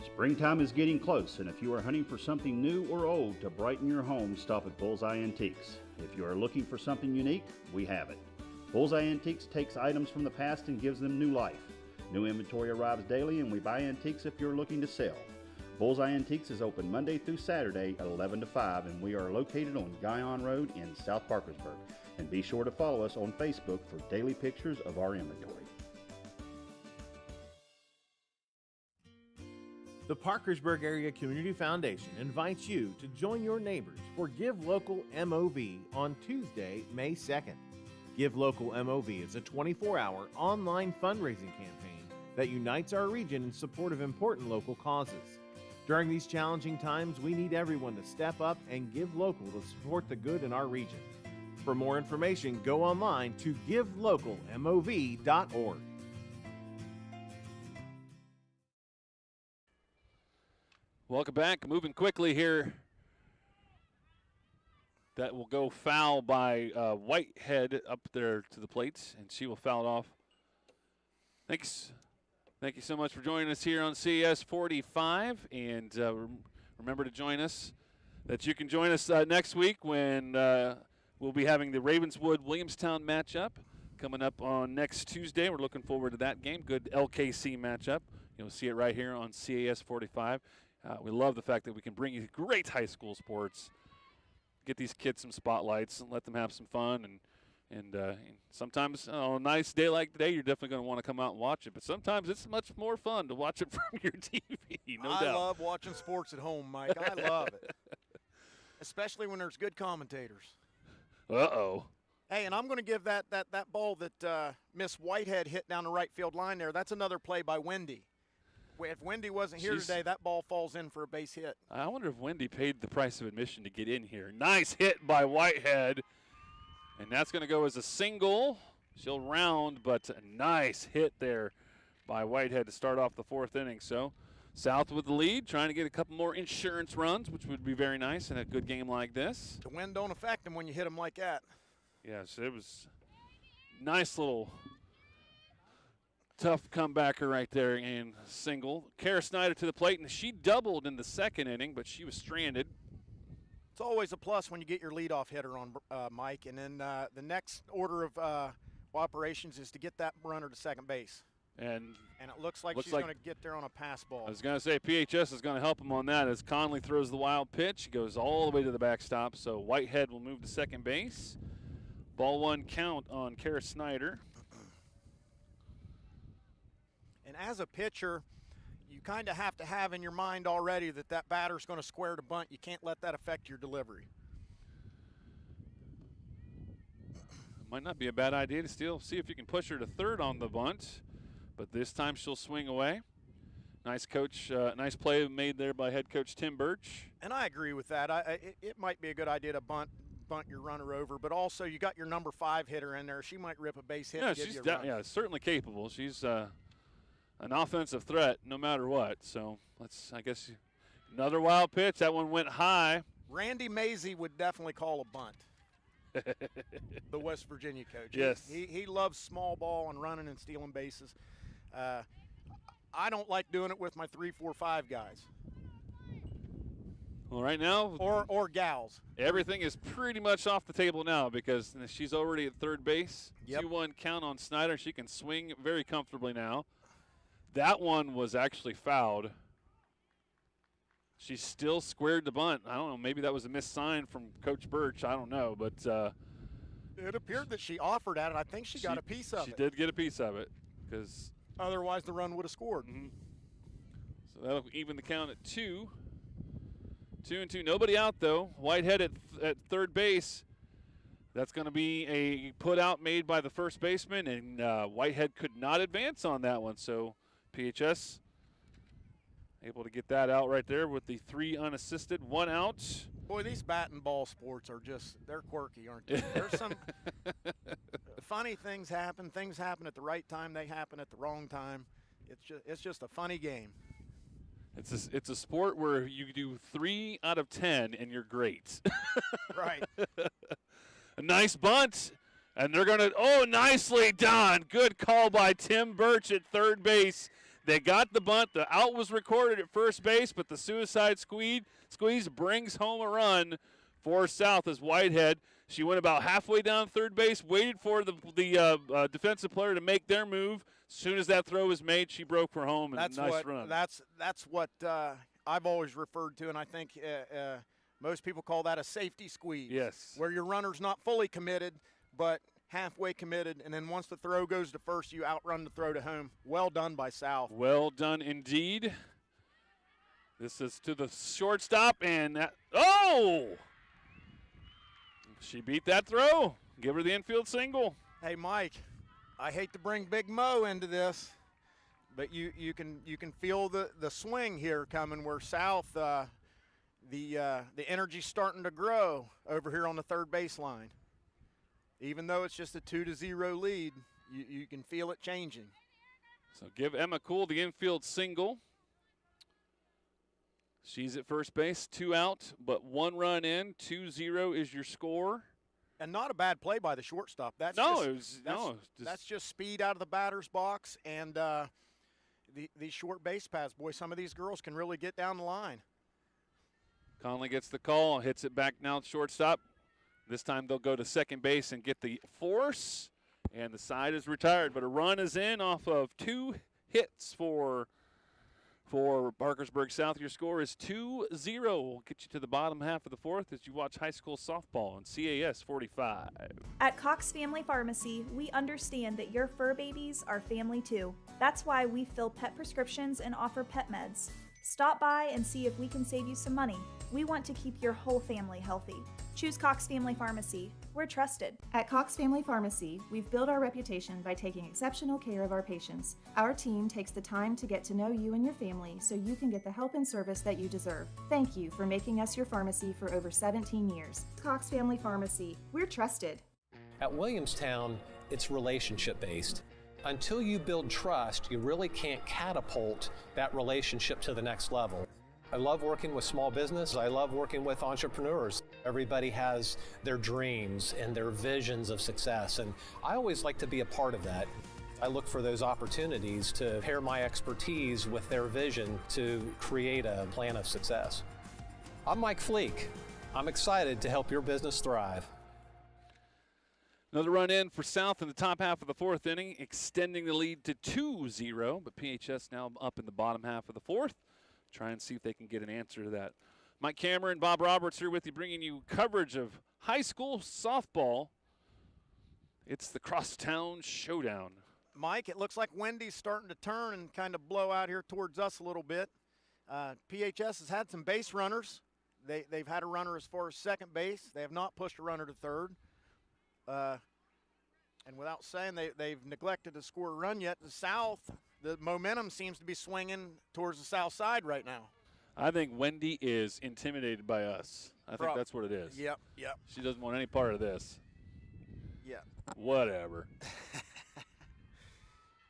Springtime is getting close, and if you are hunting for something new or old to brighten your home, stop at Bullseye Antiques. If you are looking for something unique, we have it. Bullseye Antiques takes items from the past and gives them new life. New inventory arrives daily, and we buy antiques if you're looking to sell. Bullseye Antiques is open Monday through Saturday at 11 to 5, and we are located on Guyon Road in South Parkersburg. And be sure to follow us on Facebook for daily pictures of our inventory. The Parkersburg Area Community Foundation invites you to join your neighbors for Give Local MOV on Tuesday, May 2nd. Give Local MOV is a 24-hour online fundraising campaign that unites our region in support of important local causes. During these challenging times, we need everyone to step up and give local to support the good in our region. For more information, go online to givelocalmov.org. Welcome back. Moving quickly here. That will go foul by Whitehead up there to the plate, and she will foul it off. Thanks. Thank you so much for joining us here on CES 45, and remember to join us. That you can join us next week when we'll be having the Ravenswood-Williamstown matchup coming up on next Tuesday. We're looking forward to that game. Good LKC matchup. You'll see it right here on CAS 45. We love the fact that we can bring you great high school sports, get these kids some spotlights, and let them have some fun. And sometimes on a nice day like today, you're definitely going to want to come out and watch it. But sometimes it's much more fun to watch it from your TV, no doubt. I love watching sports at home, Mike. I love it, especially when there's good commentators. Uh-oh. Hey, and I'm going to give that ball that Miss Whitehead hit down the right field line there, that's another play by Wendy. If Wendy wasn't here today, that ball falls in for a base hit. I wonder if Wendy paid the price of admission to get in here. Nice hit by Whitehead. And that's going to go as a single. She'll round, but a nice hit there by Whitehead to start off the 4th inning. So South with the lead, trying to get a couple more insurance runs, which would be very nice in a good game like this. The wind don't affect them when you hit them like that. Yes, it was nice little tough comebacker right there and single. Kara Snyder to the plate, and she doubled in the 2nd inning, but she was stranded. It's always a plus when you get your leadoff hitter on, Mike. And then the next order of operations is to get that runner to second base. And it looks like she's going to get there on a pass ball. I was going to say PHS is going to help him on that as Conley throws the wild pitch. He goes all the way to the backstop, so Whitehead will move to second base. Ball 1 count on Kara Snyder. And as a pitcher, you kind of have to have in your mind already that batter's going to square to bunt. You can't let that affect your delivery. Might not be a bad idea to still see if you can push her to third on the bunt, but this time she'll swing away. Nice play made there by head coach Tim Birch. And I agree with that. It might be a good idea to bunt your runner over, but also you got your number 5 hitter in there. She might rip a base hit. Yeah, and give she's you a run. certainly capable. She's an offensive threat no matter what. So I guess another wild pitch. That one went high. Randy Mazey would definitely call a bunt. The West Virginia coach. Yes. He loves small ball and running and stealing bases. I don't like doing it with my 3, 4, 5 guys. Well, right now, or gals. Everything is pretty much off the table now because she's already at third base. Yep. 2-1 count on Snyder. She can swing very comfortably now. That one was actually fouled. She still squared the bunt. I don't know. Maybe that was a missed sign from Coach Birch. I don't know, but it appeared that she offered at it. I think she got a piece of it. She did get a piece of it because otherwise the run would have scored. Mm-hmm. So that'll even the count at 2. 2-2. Nobody out though. Whitehead at third base. That's going to be a put out made by the first baseman, and Whitehead could not advance on that one. So PHS able to get that out right there with the 3 unassisted, 1 out. Boy, these bat and ball sports are they're quirky, aren't they? There's some funny things happen. Things happen at the right time. They happen at the wrong time. It's just a funny game. It's a sport where you do 3 out of 10 and you're great. Right. A nice bunt, and they're going to, nicely done. Good call by Tim Birch at third base. They got the bunt. The out was recorded at first base, but the suicide squeeze brings home a run for South as Whitehead. She went about halfway down third base, waited for the defensive player to make their move. As soon as that throw was made, she broke for home, and nice run. That's what I've always referred to, and I think most people call that a safety squeeze. Yes. Where your runner's not fully committed, but halfway committed, and then once the throw goes to first, you outrun the throw to home. Well done by South. Well done indeed. This is to the shortstop, and she beat that throw. Give her the infield single. Hey, Mike, I hate to bring Big Mo into this, but you can feel the swing here coming where South, the energy's starting to grow over here on the third baseline. Even though it's just a 2-0 lead, you can feel it changing. So give Emma Cool the infield single. She's at first base, 2 out, but 1 run in. 2-0 is your score. And not a bad play by the shortstop. That's just speed out of the batter's box and these short base paths. Boy, some of these girls can really get down the line. Conley gets the call, hits it back now to shortstop. This time they'll go to second base and get the force, and the side is retired. But a run is in off of 2 hits for Parkersburg South. Your score is 2-0. We'll get you to the bottom half of the 4th as you watch high school softball on CAS 45. At Cox Family Pharmacy, we understand that your fur babies are family too. That's why we fill pet prescriptions and offer pet meds. Stop by and see if we can save you some money. We want to keep your whole family healthy. Choose Cox Family Pharmacy. We're trusted. At Cox Family Pharmacy, we've built our reputation by taking exceptional care of our patients. Our team takes the time to get to know you and your family so you can get the help and service that you deserve. Thank you for making us your pharmacy for over 17 years. Cox Family Pharmacy. We're trusted. At Williamstown, it's relationship-based. Until you build trust, you really can't catapult that relationship to the next level. I love working with small business. I love working with entrepreneurs. Everybody has their dreams and their visions of success, and I always like to be a part of that. I look for those opportunities to pair my expertise with their vision to create a plan of success. I'm Mike Fleek. I'm excited to help your business thrive. Another run in for South in the top half of the 4th inning, extending the lead to 2-0, but PHS now up in the bottom half of the 4th. Try and see if they can get an answer to that. Mike Cameron, Bob Roberts here with you, bringing you coverage of high school softball. It's the Crosstown Showdown. Mike, it looks like Wendy's starting to turn and kind of blow out here towards us a little bit. PHS has had some base runners. They've had a runner as far as second base. They have not pushed a runner to third. And without saying, they've neglected to score a run yet. The South, the momentum seems to be swinging towards the south side right now. I think Wendy is intimidated by us. I think that's what it is. Yep. She doesn't want any part of this. Yeah. Whatever.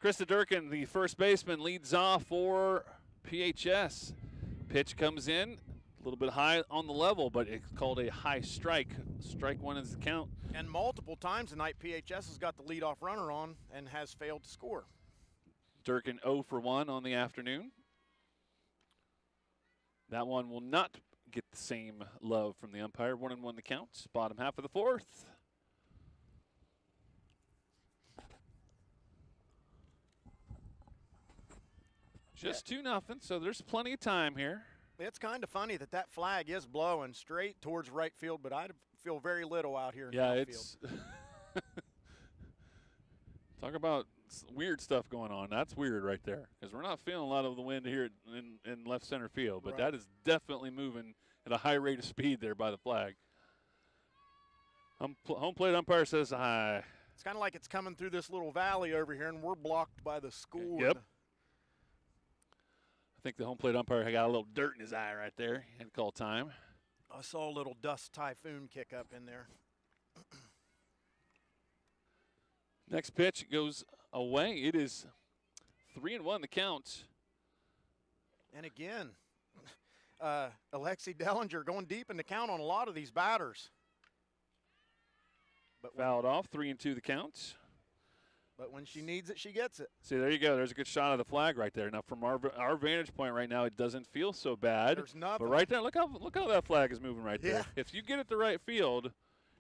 Krista Durkin, the first baseman, leads off for PHS. Pitch comes in, a little bit high on the level, but it's called a high strike. Strike one is the count. And multiple times tonight, PHS has got the leadoff runner on and has failed to score. Durkin 0 for 1 on the afternoon. That one will not get the same love from the umpire. 1-1 the count. Bottom half of the fourth. Just 2-0, so there's plenty of time here. It's kind of funny that flag is blowing straight towards right field, but I feel very little out here in the outfield. It's talk about weird stuff going on. That's weird right there, because we're not feeling a lot of the wind here in left center field, but that is definitely moving at a high rate of speed there by the flag. Home plate umpire says hi. It's kind of like it's coming through this little valley over here, and we're blocked by the school. Yep. I think the home plate umpire got a little dirt in his eye right there and call time. I saw a little dust typhoon kick up in there. Next pitch goes away. It is 3-1 the count. And again, Alexi Dellinger going deep in the count on a lot of these batters. But fouled off, 3-2 the count. But when she needs it, she gets it. See, there you go. There's a good shot of the flag right there. Now, from our vantage point right now, it doesn't feel so bad. There's nothing. But right there, look how that flag is moving right there. Yeah. If you get it to right field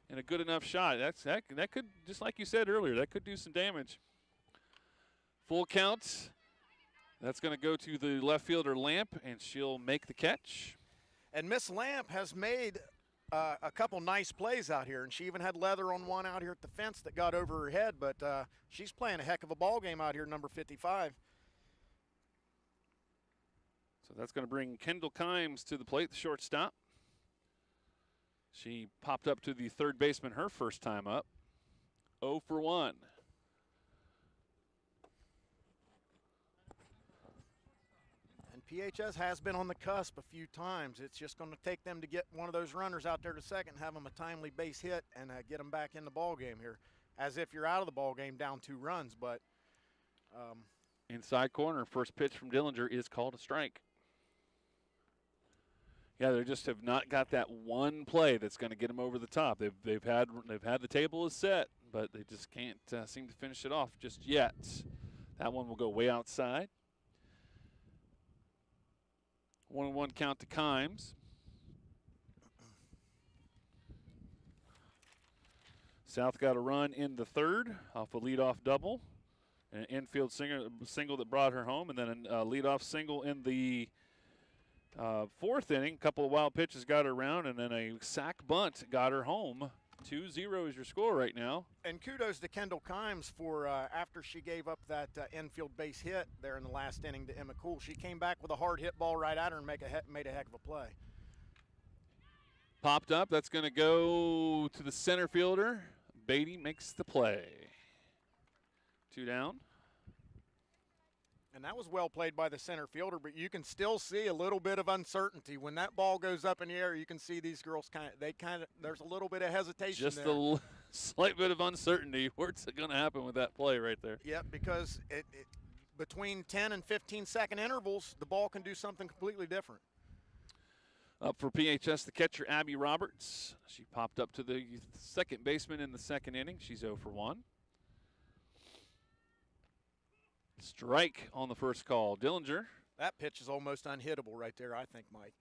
and a good enough shot, that could, just like you said earlier, that could do some damage. Full count. That's going to go to the left fielder, Lamp, and she'll make the catch. And Miss Lamp has made a couple nice plays out here, and she even had leather on one out here at the fence that got over her head, but she's playing a heck of a ball game out here, number 55. So that's going to bring Kendall Kimes to the plate, the shortstop. She popped up to the third baseman her first time up. 0 for 1. PHS has been on the cusp a few times. It's just going to take them to get one of those runners out there to second, have them a timely base hit, and get them back in the ball game here, as if you're out of the ball game down 2 runs. But inside corner, first pitch from Dillinger is called a strike. Yeah, they just have not got that one play that's going to get them over the top. They've had the table is set, but they just can't seem to finish it off just yet. That one will go way outside. 1-1 count to Kimes. South got a run in the third off a leadoff double, an infield single that brought her home, and then a leadoff single in the fourth inning. A couple of wild pitches got her around, and then a sac bunt got her home. 2-0 is your score right now. And kudos to Kendall Kimes for after she gave up that infield base hit there in the last inning to Emma Cool. She came back with a hard hit ball right at her and made a heck of a play. Popped up. That's going to go to the center fielder. Beatty makes the play. 2 down. And that was well played by the center fielder, but you can still see a little bit of uncertainty. When that ball goes up in the air, you can see these girls there's a little bit of hesitation just there. Just a slight bit of uncertainty. What's going to happen with that play right there? Yep, because between 10 and 15-second intervals, the ball can do something completely different. Up for PHS, the catcher, Abby Roberts. She popped up to the second baseman in the second inning. She's 0 for 1. Strike on the first call. Dillinger. That pitch is almost unhittable right there, I think, Mike.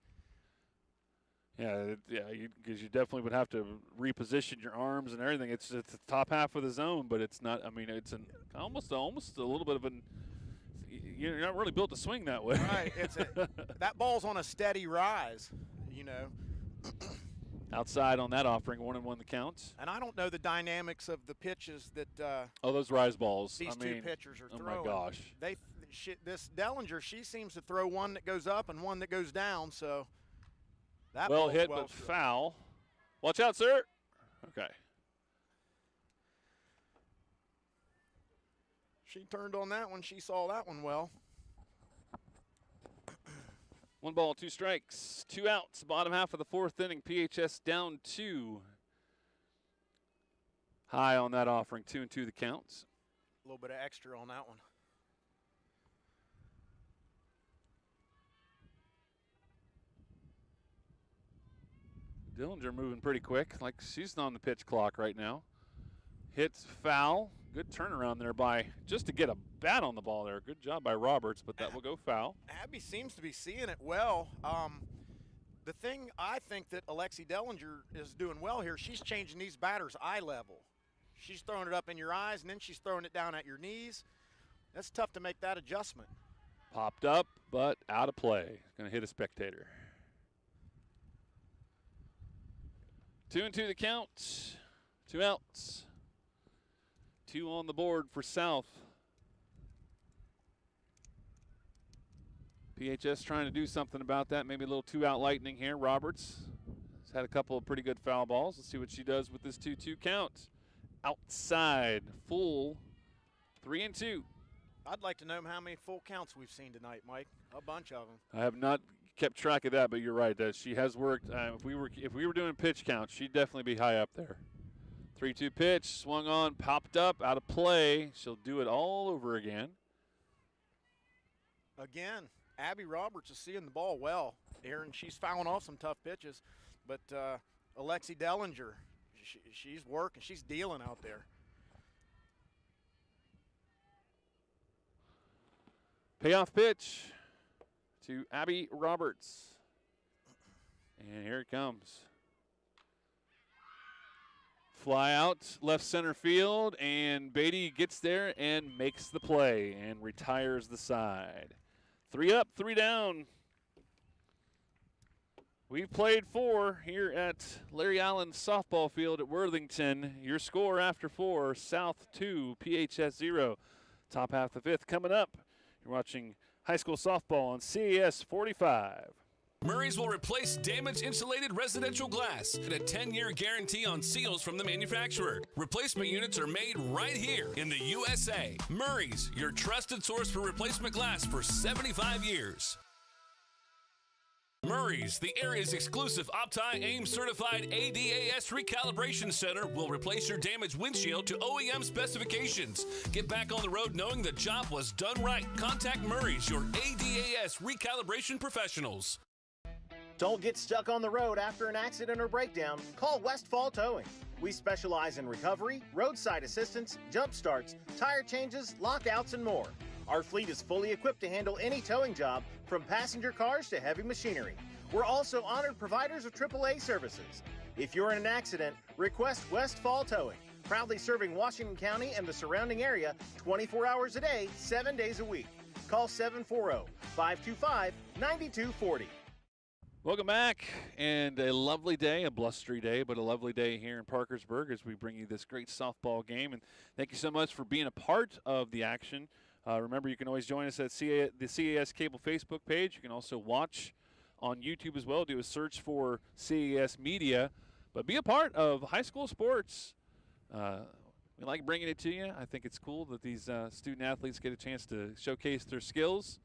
Yeah, because you definitely would have to reposition your arms and everything. It's the top half of the zone, but it's not. I mean, it's almost a little bit of an. You're not really built to swing that way. Right. That ball's on a steady rise, you know. Outside on that offering, 1-1 the counts. And I don't know the dynamics of the pitches that those rise balls. These two pitchers are throwing. Oh, my gosh. This Dellinger, she seems to throw one that goes up and one that goes down, so that well hit, but foul. Watch out, sir. Okay. She turned on that one. She saw that one well. 1 ball, 2 strikes, 2 outs. Bottom half of the fourth inning. PHS down 2. High on that offering. 2-2 the counts. A little bit of extra on that one. Dillinger moving pretty quick, like she's on the pitch clock right now. Hits foul. Good turnaround there just to get a bat on the ball there. Good job by Roberts, but that will go foul. Abby seems to be seeing it well. The thing I think that Alexi Dellinger is doing well here, she's changing these batters' eye level. She's throwing it up in your eyes, and then she's throwing it down at your knees. That's tough to make that adjustment. Popped up, but out of play. Going to hit a spectator. 2-2 the count. 2 outs. 2 on the board for South. PHS trying to do something about that. Maybe a little 2-out lightning here. Roberts has had a couple of pretty good foul balls. Let's see what she does with this 2-2 count. Outside, full 3-2. I'd like to know how many full counts we've seen tonight, Mike. A bunch of them. I have not kept track of that, but you're right. That she has worked. If we were doing pitch counts, she'd definitely be high up there. 3-2 pitch, swung on, popped up, out of play. She'll do it all over again. Again, Abby Roberts is seeing the ball well here, and she's fouling off some tough pitches. But Alexi Dellinger, she's working. She's dealing out there. Payoff pitch to Abby Roberts. And here it comes. Fly out, left center field, and Beatty gets there and makes the play and retires the side. 3 up, 3 down. We've played 4 here at Larry Allen Softball Field at Worthington. Your score after 4, South 2, PHS 0. Top half of the 5th coming up. You're watching high school softball on CAS 45. Murray's will replace damaged insulated residential glass and a 10-year guarantee on seals from the manufacturer. Replacement units are made right here in the USA. Murray's, your trusted source for replacement glass for 75 years. Murray's, the area's exclusive Opti-AIM certified ADAS recalibration center, will replace your damaged windshield to OEM specifications. Get back on the road knowing the job was done right. Contact Murray's, your ADAS recalibration professionals. Don't get stuck on the road after an accident or breakdown. Call Westfall Towing. We specialize in recovery, roadside assistance, jump starts, tire changes, lockouts, and more. Our fleet is fully equipped to handle any towing job, from passenger cars to heavy machinery. We're also honored providers of AAA services. If you're in an accident, request Westfall Towing. Proudly serving Washington County and the surrounding area 24 hours a day, 7 days a week. Call 740-525-9240. Welcome back, and a lovely day, a blustery day, but a lovely day here in Parkersburg as we bring you this great softball game. And thank you so much for being a part of the action. Remember, you can always join us at the CAS Cable Facebook page. You can also watch on YouTube as well. Do a search for CAS Media. But be a part of high school sports. We like bringing it to you. I think it's cool that these student athletes get a chance to showcase their skills.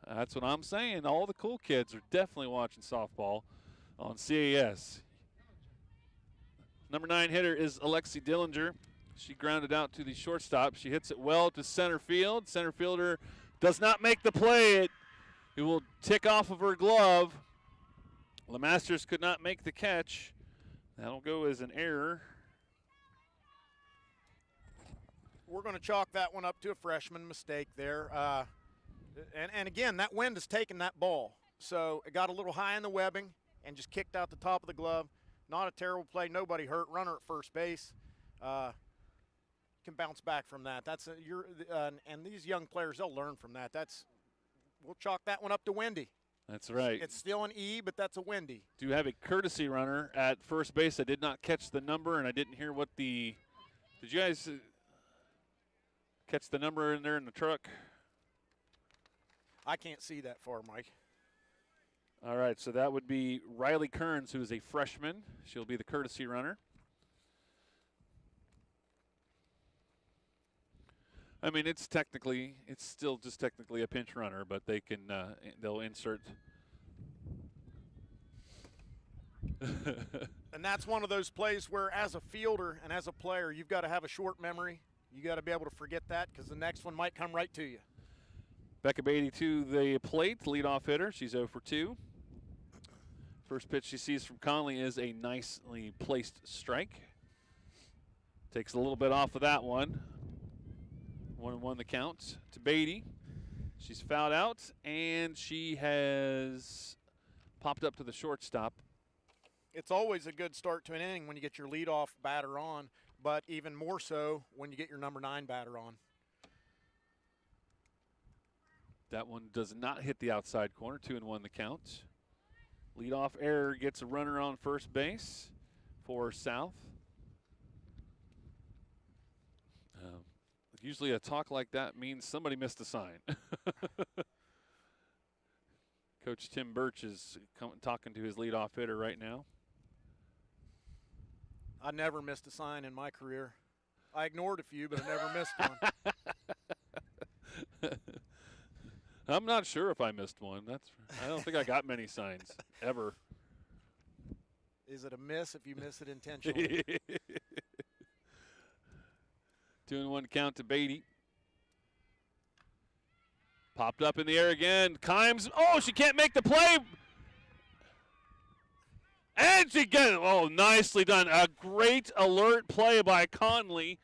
That's what I'm saying. All the cool kids are definitely watching softball on CAS. Number 9 hitter is Alexi Dillinger. She grounded out to the shortstop. She hits it well to center field. Center fielder does not make the play. It will tick off of her glove. LeMasters could not make the catch. That'll go as an error. We're going to chalk that one up to a freshman mistake there. And again, that wind has taken that ball. So it got a little high in the webbing and just kicked out the top of the glove. Not a terrible play. Nobody hurt. Runner at first base. Can bounce back from that. And these young players, they'll learn from that. We'll chalk that one up to windy. That's right. It's still an E, but that's a windy. Do have a courtesy runner at first base. I did not catch the number, and I didn't hear what the – did you guys catch the number in there in the truck? I can't see that far, Mike. All right, so that would be Riley Kearns, who is a freshman. She'll be the courtesy runner. I mean, it's still just technically a pinch runner, but they'll insert. And that's one of those plays where, as a fielder and as a player, you've got to have a short memory. You got to be able to forget that because the next one might come right to you. Becca Beatty to the plate, leadoff hitter. She's 0 for 2. First pitch she sees from Conley is a nicely placed strike. Takes a little bit off of that one. 1-1 the count to Beatty. She's fouled out, and she has popped up to the shortstop. It's always a good start to an inning when you get your leadoff batter on, but even more so when you get your number 9 batter on. That one does not hit the outside corner. 2-1 the count. Leadoff error gets a runner on first base for South. Usually a talk like that means somebody missed a sign. Coach Tim Birch is talking to his leadoff hitter right now. I never missed a sign in my career. I ignored a few, but I never missed one. I'm not sure if I missed one. I don't think I got many signs ever. Is it a miss if you miss it intentionally? 2-1 count to Beatty. Popped up in the air again. Kimes. Oh, she can't make the play. And she gets it. Oh, nicely done. A great alert play by Conley.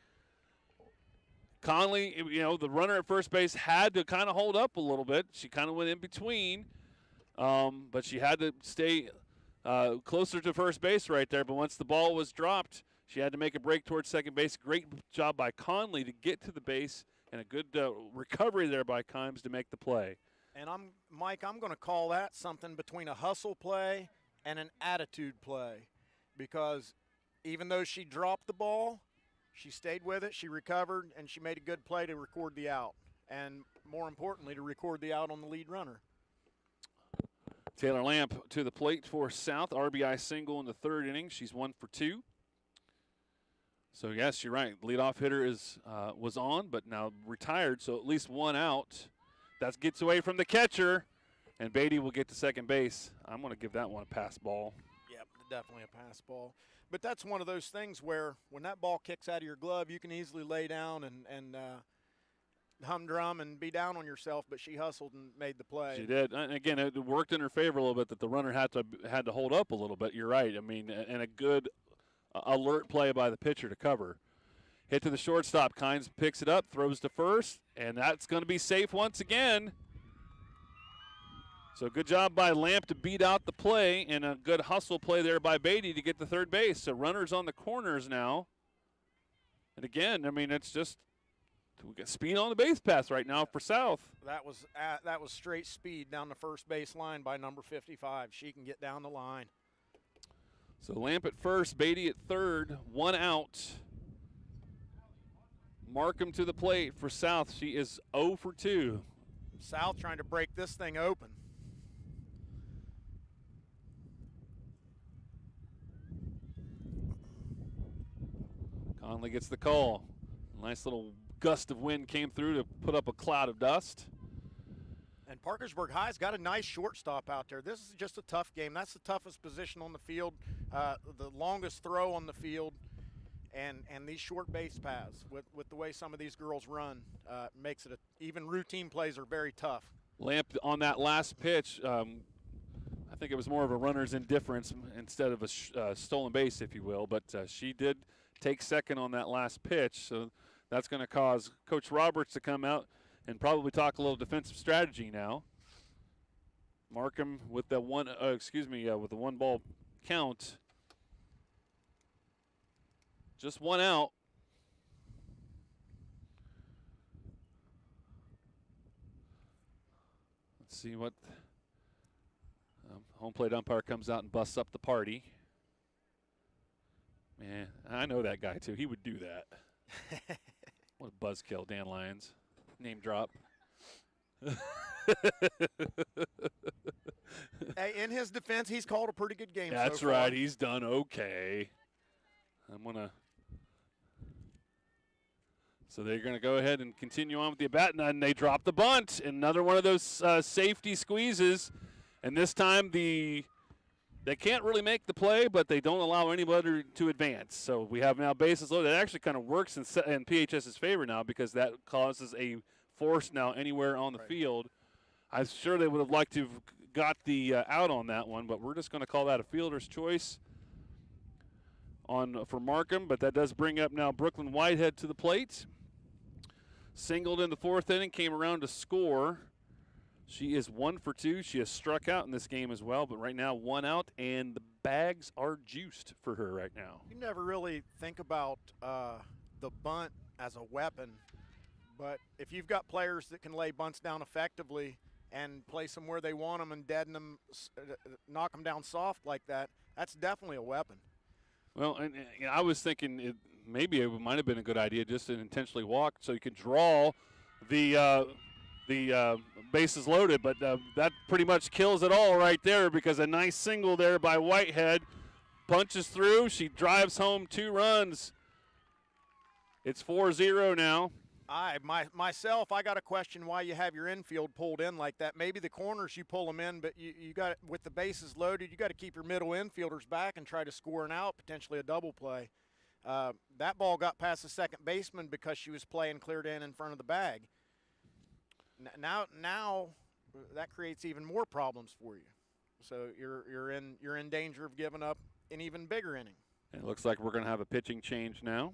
Conley, the runner at first base had to kind of hold up a little bit. She kind of went in between, but she had to stay closer to first base right there. But once the ball was dropped, she had to make a break towards second base. Great job by Conley to get to the base, and a good recovery there by Kimes to make the play. And Mike, I'm going to call that something between a hustle play and an attitude play, because even though she dropped the ball, she stayed with it, she recovered, and she made a good play to record the out, and more importantly, to record the out on the lead runner. Taylor Lamp to the plate for South. RBI single in the third inning. She's 1 for 2. So, yes, you're right. Leadoff hitter was on, but now retired, so at least 1 out. That gets away from the catcher, and Beatty will get to second base. I'm going to give that one a pass ball. Yep, definitely a pass ball. But that's one of those things where when that ball kicks out of your glove, you can easily lay down and humdrum and be down on yourself, but she hustled and made the play. She did. And again, it worked in her favor a little bit that the runner had to hold up a little bit. You're right. I mean, and a good alert play by the pitcher to cover. Hit to the shortstop. Kynes picks it up, throws to first, and that's going to be safe once again. So good job by Lamp to beat out the play, and a good hustle play there by Beatty to get to third base. So runners on the corners now. And again, I mean, it's just we got speed on the base pass right now for South. That was straight speed down the first base line by number 55. She can get down the line. So Lamp at first, Beatty at third, 1 out. Markham to the plate for South. She is 0 for 2. South trying to break this thing open. Conley gets the call. Nice little gust of wind came through to put up a cloud of dust. And Parkersburg High's got a nice shortstop out there. This is just a tough game. That's the toughest position on the field, the longest throw on the field, and these short base paths with the way some of these girls run makes it even routine plays are very tough. Lamp on that last pitch, I think it was more of a runner's indifference instead of a stolen base, if you will, but she did take second on that last pitch, so that's going to cause Coach Roberts to come out and probably talk a little defensive strategy now. Markham with the with the 1 ball count. Just 1 out. Let's see what home plate umpire comes out and busts up the party. Man, I know that guy too. He would do that. What a buzzkill, Dan Lyons. Name drop. Hey, in his defense, he's called a pretty good game. That's so far. right. He's done okay. So they're going to go ahead and continue on with the at-bat, and they drop the bunt. Another one of those safety squeezes, and this time they can't really make the play, but they don't allow anybody to advance. So we have now bases loaded. It actually kind of works in PHS's favor now because that causes a force now anywhere on the field. I'm sure they would have liked to have got the out on that one, but we're just going to call that a fielder's choice for Markham. But that does bring up now Brooklyn Whitehead to the plate. Singled in the 4th inning, came around to score. She is 1 for 2. She has struck out in this game as well, but right now 1 out, and the bags are juiced for her right now. You never really think about the bunt as a weapon, but if you've got players that can lay bunts down effectively and place them where they want them and deaden them, knock them down soft like that, that's definitely a weapon. Well, and I was thinking maybe it might have been a good idea just to intentionally walk so you could draw the bases loaded, but that pretty much kills it all right there, because a nice single there by Whitehead punches through. She drives home 2 runs. It's 4-0 now. Myself, I got to question why you have your infield pulled in like that. Maybe the corners you pull them in, but you got, with the bases loaded, you got to keep your middle infielders back and try to score an out, potentially a double play. That ball got past the second baseman because she was playing cleared in front of the bag. Now that creates even more problems for you. So you're in danger of giving up an even bigger inning. It looks like we're going to have a pitching change now.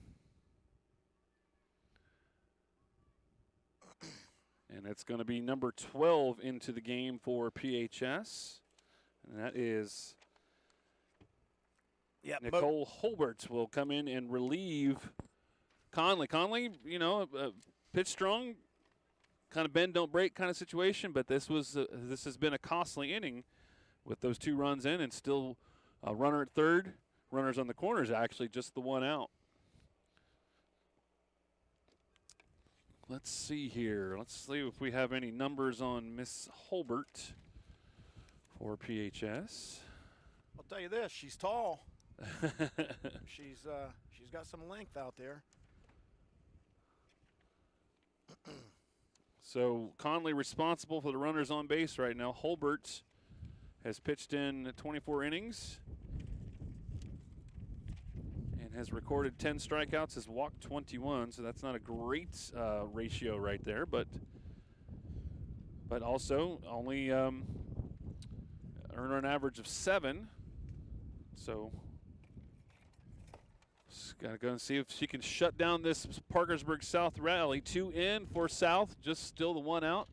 And it's going to be number 12 into the game for PHS. And that is Nicole Holbert will come in and relieve Conley. Conley, pitch strong, kind of bend, don't break kind of situation, but this has been a costly inning with those 2 runs in and still a runner at third. Runners on the corners, actually, just the 1 out. Let's see here. Let's see if we have any numbers on Miss Holbert for PHS. I'll tell you this, she's tall. She's got some length out there. So Conley responsible for the runners on base right now. Holbert has pitched in 24 innings and has recorded 10 strikeouts, has walked 21, so that's not a great ratio right there, but also only earn an average of 7. So just got to go and see if she can shut down this Parkersburg South rally. 2 in for South, just still the 1 out.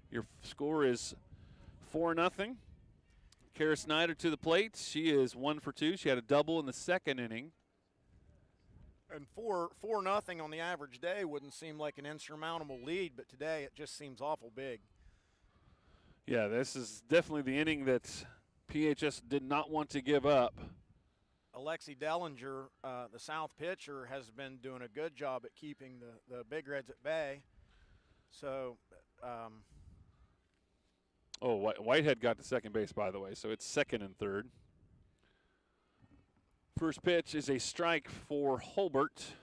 Your score is 4-0. Kara Snyder to the plate. She is 1 for 2. She had a double in the 2nd inning. And 4-0 on the average day wouldn't seem like an insurmountable lead, but today it just seems awful big. Yeah, this is definitely the inning that PHS did not want to give up. Alexi Dellinger, the South pitcher, has been doing a good job at keeping the Big Reds at bay. So, Whitehead got to second base, by the way, so it's 2nd and 3rd. First pitch is a strike for Holbert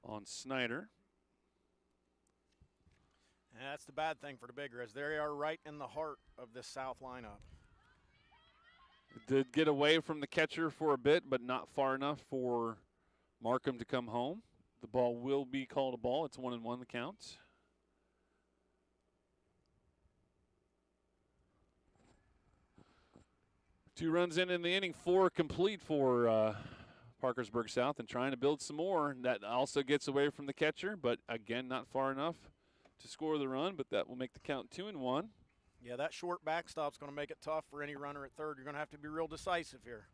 on Snyder. And that's the bad thing for the Big Reds. They are right in the heart of this South lineup. It did get away from the catcher for a bit, but not far enough for Markham to come home. The ball will be called a ball. It's 1-1 the count. Two runs in the inning, 4 complete for Parkersburg South, and trying to build some more. That also gets away from the catcher, but again, not far enough to score the run, but that will make the count 2-1. Yeah, that short backstop's going to make it tough for any runner at third. You're going to have to be real decisive here.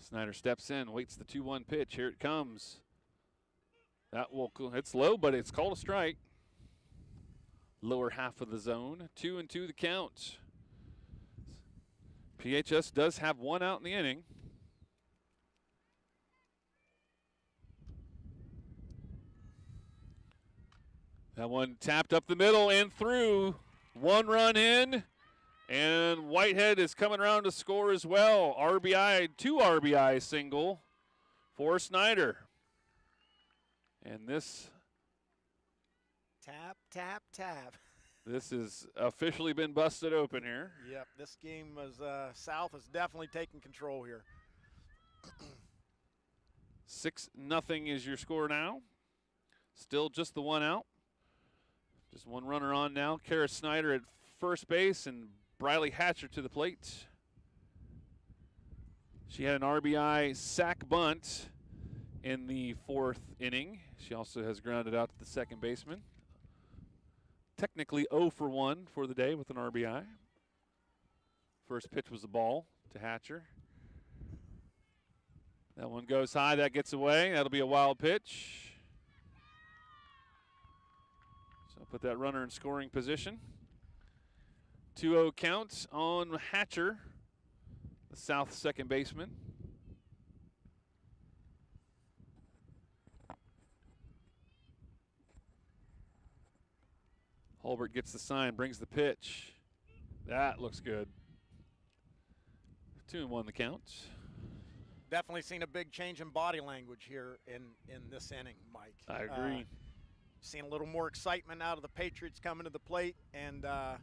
Snyder steps in, waits the 2-1 pitch. Here it comes. It's low, but it's called a strike. Lower half of the zone. 2-2 the count. PHS does have 1 out in the inning. That one tapped up the middle and through. 1 run in, and Whitehead is coming around to score as well. 2 RBI single for Snyder. And this tap, tap, tap. This has officially been busted open here. Yep, this game was South is definitely taking control here. 6-0 is your score now. Still just the one out. Just one runner on now. Kara Snyder at first base and Briley Hatcher to the plate. She had an RBI sac bunt in the 4th inning. She also has grounded out to the second baseman. Technically 0 for 1 for the day with an RBI. First pitch was a ball to Hatcher. That one goes high. That gets away. That'll be a wild pitch. So put that runner in scoring position. 2-0 count on Hatcher, the South second baseman. Holbert gets the sign, brings the pitch. That looks good. 2-1 the count. Definitely seen a big change in body language here in this inning, Mike. I agree. Seen a little more excitement out of the Patriots coming to the plate, and a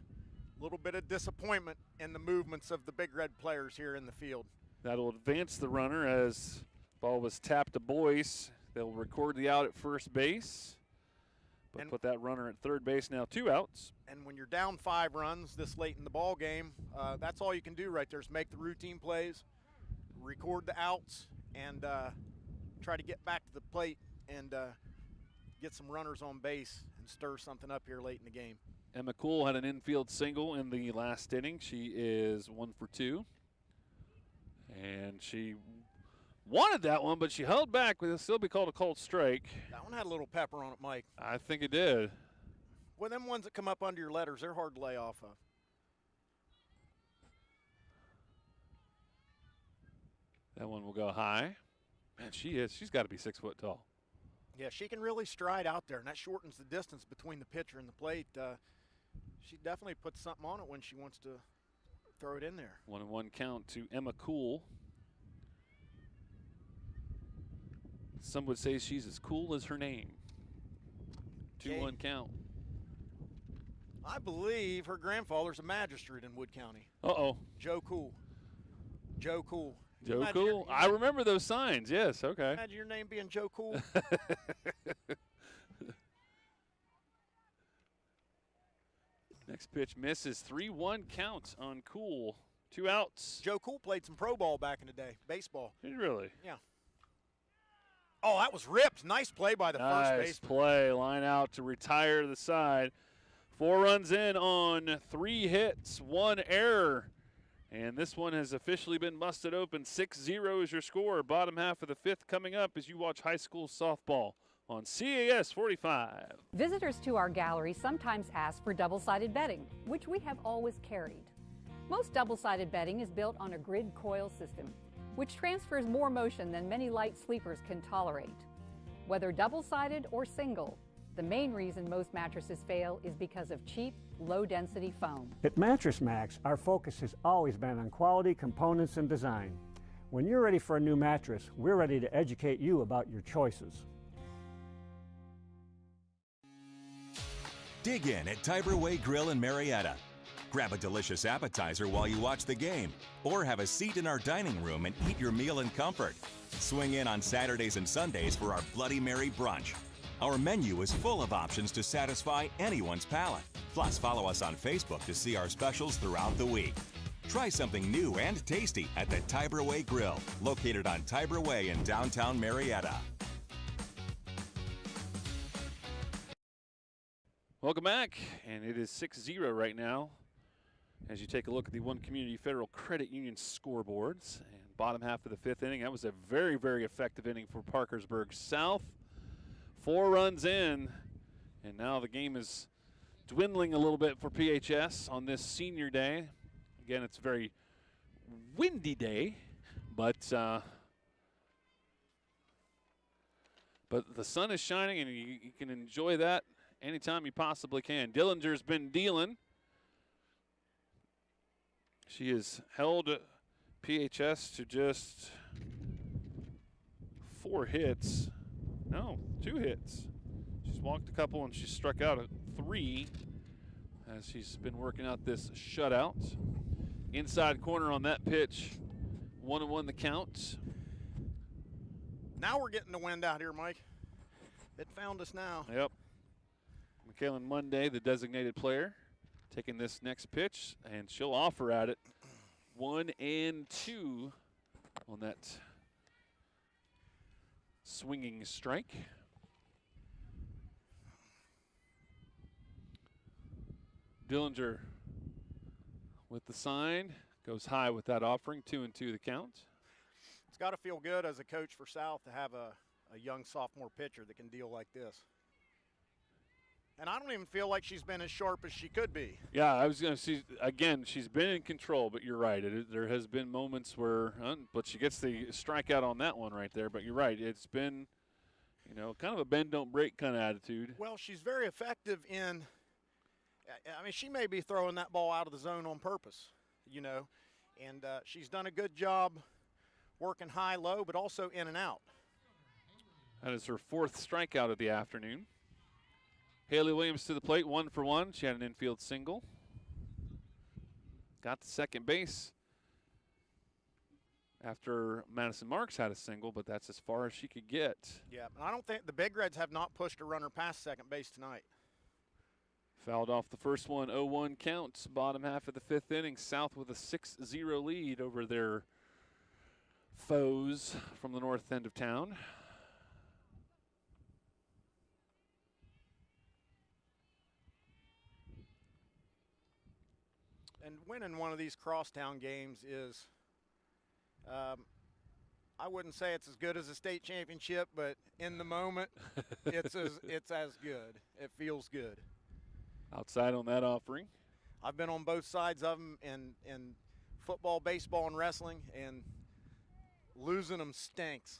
little bit of disappointment in the movements of the Big Red players here in the field. That'll advance the runner as ball was tapped to Boyce. They'll record the out at first base, but put that runner at third base now, 2 outs. And when you're down 5 runs this late in the ball game, that's all you can do right there is make the routine plays, record the outs, and try to get back to the plate and get some runners on base and stir something up here late in the game. Emma Cool had an infield single in the last inning. She is 1 for 2. And she wanted that one, but she held back. It'll still be called a cold strike. That one had a little pepper on it, Mike. I think it did. Well, them ones that come up under your letters, they're hard to lay off of. That one will go high. Man, she's got to be 6 foot tall. Yeah, she can really stride out there, and that shortens the distance between the pitcher and the plate. She definitely puts something on it when she wants to throw it in there. 1-1 count to Emma Cool. Some would say she's as cool as her name. 2-1 count. I believe her grandfather's a magistrate in Wood County. Uh-oh. Joe Cool. Joe Cool. Joe Cool. I remember those signs. Yes, okay. Imagine your name being Joe Cool. Next pitch misses. 3-1 count on Cool. 2 outs. Joe Cool played some pro ball back in the day, baseball. Did he really? Yeah. Oh, that was ripped. Nice play by the first baseman. Nice play. Line out to retire the side. 4 runs in on 3 hits, 1 error. And this one has officially been busted open. 6-0 is your score. Bottom half of the 5th coming up as you watch high school softball on CAS 45. Visitors to our gallery sometimes ask for double-sided bedding, which we have always carried. Most double-sided bedding is built on a grid coil system, which transfers more motion than many light sleepers can tolerate. Whether double-sided or single, the main reason most mattresses fail is because of cheap, low-density foam. At Mattress Max, our focus has always been on quality, components, and design. When you're ready for a new mattress, we're ready to educate you about your choices. Dig in at Tiber Way Grill in Marietta. Grab a delicious appetizer while you watch the game, or have a seat in our dining room and eat your meal in comfort. Swing in on Saturdays and Sundays for our Bloody Mary brunch. Our menu is full of options to satisfy anyone's palate. Plus, follow us on Facebook to see our specials throughout the week. Try something new and tasty at the Tiber Way Grill, located on Tiber Way in downtown Marietta. Welcome back, and it is 6-0 right now as you take a look at the One Community Federal Credit Union scoreboards. And bottom half of the 5th inning, that was a very, very effective inning for Parkersburg South. 4 runs in, and now the game is dwindling a little bit for PHS on this senior day. Again, it's a very windy day, but the sun is shining, and you can enjoy that anytime you possibly can. Dillinger's been dealing. She has held PHS to just 4 hits. No, 2 hits. She's walked a couple and she's struck out at 3 as she's been working out this shutout. Inside corner on that pitch, 1-1 the count. Now we're getting the wind out here, Mike. It found us now. Yep. Michaelan Monday, the designated player, taking this next pitch, and she'll offer at it 1-2 on that swinging strike. Dillinger with the sign, goes high with that offering, 2-2 the count. It's got to feel good as a coach for South to have a young sophomore pitcher that can deal like this. And I don't even feel like she's been as sharp as she could be. Yeah, I was going to see, again, she's been in control, but you're right. There has been moments where, but she gets the strikeout on that one right there. But you're right. It's been, kind of a bend, don't break kind of attitude. Well, she's very effective in, I mean, she may be throwing that ball out of the zone on purpose, and she's done a good job working high-low, but also in and out. That is her 4th strikeout of the afternoon. Haley Williams to the plate, 1 for 1. She had an infield single. Got to second base after Madison Marks had a single, but that's as far as she could get. Yeah, and I don't think the Big Reds have not pushed a runner past second base tonight. Fouled off the first one, 0-1 counts. Bottom half of the 5th inning, South with a 6-0 lead over their foes from the north end of town. And winning one of these crosstown games is, I wouldn't say it's as good as a state championship, but in the moment, it's as good. It feels good. Outside on that offering. I've been on both sides of them in football, baseball, and wrestling, and losing them stinks,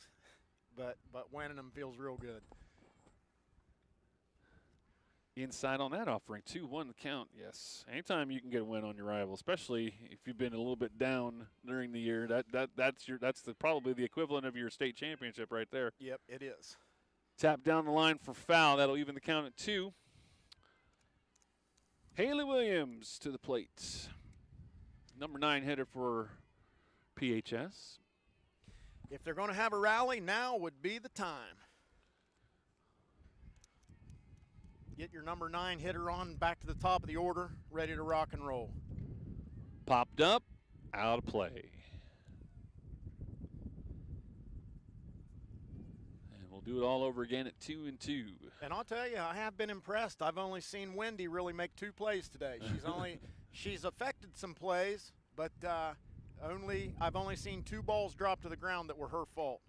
but winning them feels real good. Inside on that offering, 2-1 the count. Yes, anytime you can get a win on your rival, especially if you've been a little bit down during the year, that's probably the equivalent of your state championship right there. Yep, it is. Tap down the line for foul. That'll even the count at 2. Haley Williams to the plate. Number 9 hitter for PHS. If they're going to have a rally, now would be the time. Get your number 9 hitter on back to the top of the order, ready to rock and roll. Popped up, out of play. And we'll do it all over again at 2-2. And I'll tell you, I have been impressed. I've only seen Wendy really make 2 plays today. She's affected some plays, but I've only seen 2 balls drop to the ground that were her fault.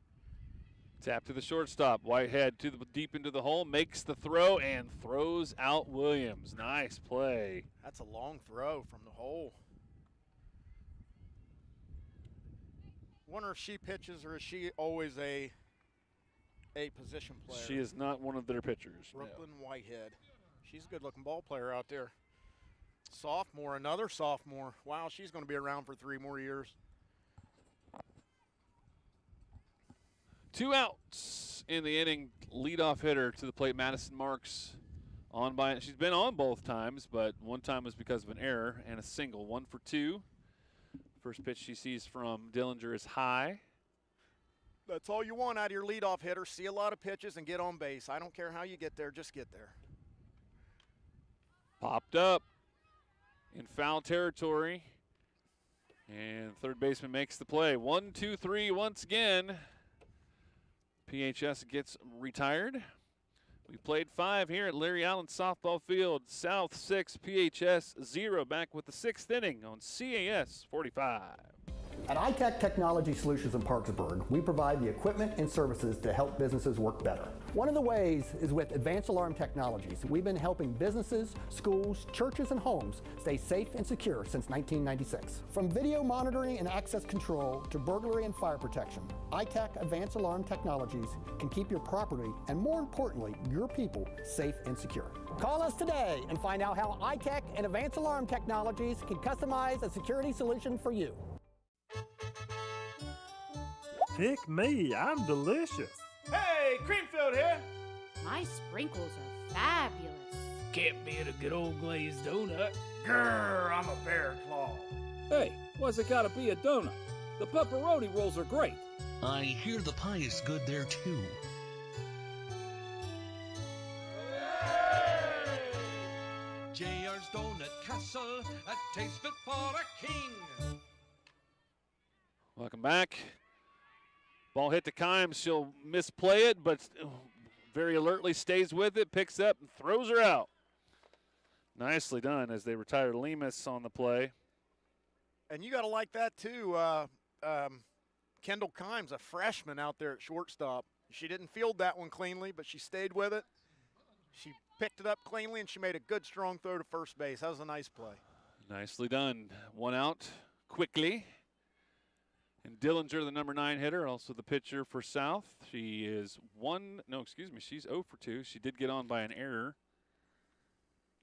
Tap to the shortstop. Whitehead deep into the hole, makes the throw and throws out Williams. Nice play. That's a long throw from the hole. Wonder if she pitches or is she always a position player? She is not one of their pitchers. Brooklyn Whitehead. She's a good-looking ball player out there. Sophomore, another sophomore. Wow, she's going to be around for 3 more years. 2 outs in the inning. Leadoff hitter to the plate, Madison Marks. She's been on both times, but one time was because of an error and a single. 1 for 2. First pitch she sees from Dillinger is high. That's all you want out of your leadoff hitter. See a lot of pitches and get on base. I don't care how you get there, just get there. Popped up in foul territory. And third baseman makes the play. 1-2-3 once again. PHS gets retired. We played 5 here at Larry Allen Softball Field. South 6, PHS 0. Back with the 6th inning on CAS 45. At iTech Technology Solutions in Parkersburg, we provide the equipment and services to help businesses work better. One of the ways is with advanced alarm technologies. We've been helping businesses, schools, churches, and homes stay safe and secure since 1996. From video monitoring and access control to burglary and fire protection, iTech Advanced Alarm Technologies can keep your property and, more importantly, your people safe and secure. Call us today and find out how iTech and Advanced Alarm Technologies can customize a security solution for you. Pick me, I'm delicious. Hey, Creamfield here. My sprinkles are fabulous. Can't beat a good old glazed donut. Grrr, I'm a bear claw. Hey, why's it gotta be a donut? The pepperoni rolls are great. I hear the pie is good there too. JR's Donut Castle, a taste fit for a king. Welcome back. Ball hit to Kimes. She'll misplay it, but very alertly stays with it, picks up, and throws her out. Nicely done as they retire Lemus on the play. And you got to like that, too. Kendall Kimes, a freshman out there at shortstop. She didn't field that one cleanly, but she stayed with it. She picked it up cleanly, and she made a good, strong throw to first base. That was a nice play. Nicely done. One out quickly. And Dillinger, the number 9 hitter, also the pitcher for South. She is she's 0 for 2. She did get on by an error.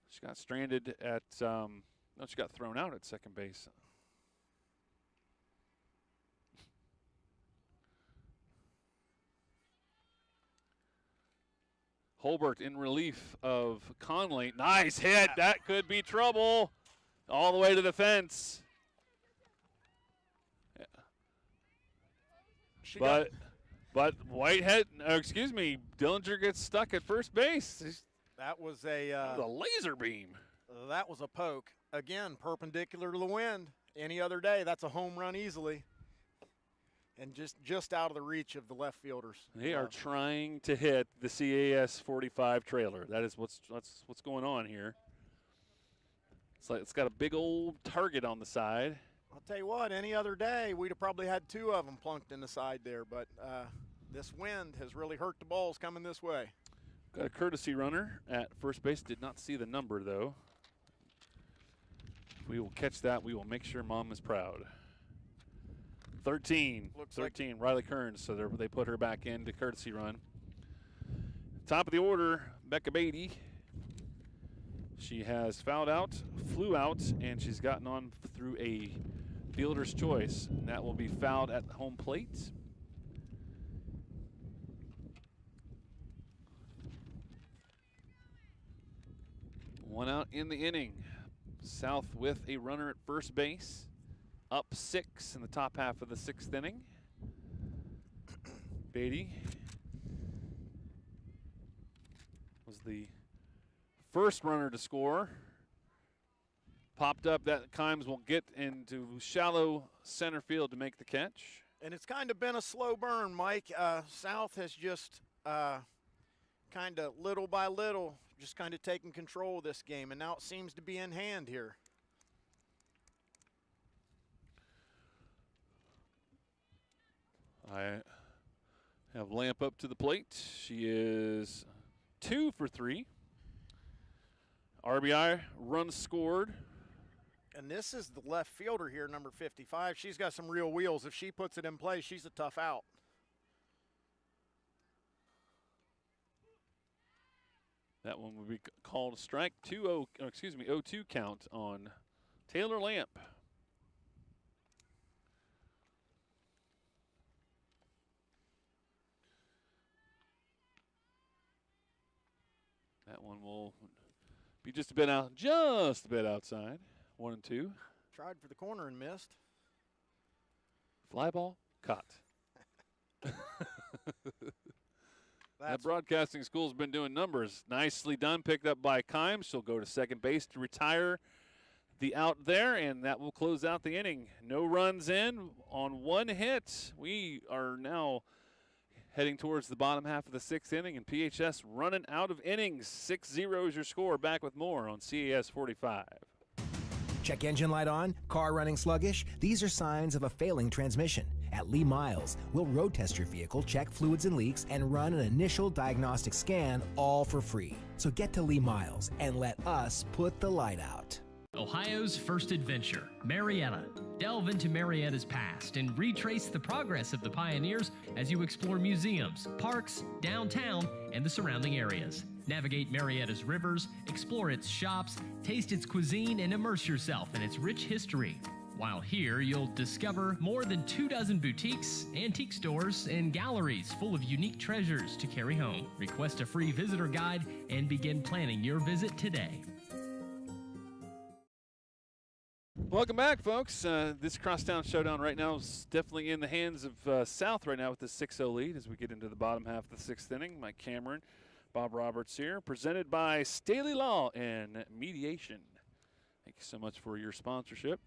She got stranded at, she got thrown out at second base. Holbert in relief of Conley. Nice hit. That could be trouble. All the way to the fence. But Whitehead, Dillinger gets stuck at first base. That was a laser beam. That was a poke. Again, perpendicular to the wind. Any other day, that's a home run easily. And just out of the reach of the left fielders. They are trying to hit the CAS 45 trailer. That is what's going on here. It's got a big old target on the side. I'll tell you what, any other day, we'd have probably had 2 of them plunked in the side there. But this wind has really hurt the balls coming this way. Got a courtesy runner at first base. Did not see the number, though. We will catch that. We will make sure Mom is proud. 13. Looks 13, Riley Kearns. So they put her back in to courtesy run. Top of the order, Becca Beatty. She has fouled out, flew out, and she's gotten on through a fielder's choice. And that will be fouled at the home plate. One out in the inning. South with a runner at first base. Up 6 in the top half of the 6th inning. Beatty was the first runner to score. Popped up that Kimes will get into shallow center field to make the catch. And it's kind of been a slow burn, Mike. South has just kind of little by little just kind of taken control of this game, and now it seems to be in hand here. I have Lamp up to the plate. She is 2 for 3. RBI, run scored. And this is the left fielder here, number 55. She's got some real wheels. If she puts it in play, she's a tough out. That one would be called a strike. 0-2 count on Taylor Lamp. That one will be just a bit outside. 1-2. Tried for the corner and missed. Fly ball, caught. That broadcasting school's been doing numbers. Nicely done, picked up by Kimes. She'll go to second base to retire the out there, and that will close out the inning. No runs in on 1 hit. We are now heading towards the bottom half of the 6th inning, and PHS running out of innings. 6-0 is your score. Back with more on CAS 45. Check engine light on, car running sluggish. These are signs of a failing transmission. At Lee Miles, we'll road test your vehicle, check fluids and leaks, and run an initial diagnostic scan, all for free. So get to Lee Miles and let us put the light out. Ohio's first adventure, Marietta. Delve into Marietta's past and retrace the progress of the pioneers as you explore museums, parks, downtown, and the surrounding areas. Navigate Marietta's rivers, explore its shops, taste its cuisine, and immerse yourself in its rich history. While here, you'll discover more than 24 boutiques, antique stores, and galleries full of unique treasures to carry home. Request a free visitor guide and begin planning your visit today. Welcome back, folks. This Crosstown Showdown right now is definitely in the hands of South right now with the 6-0 lead as we get into the bottom half of the sixth inning. Mike Cameron, Bob Roberts here, presented by Staley Law and Mediation. Thank you so much for your sponsorship.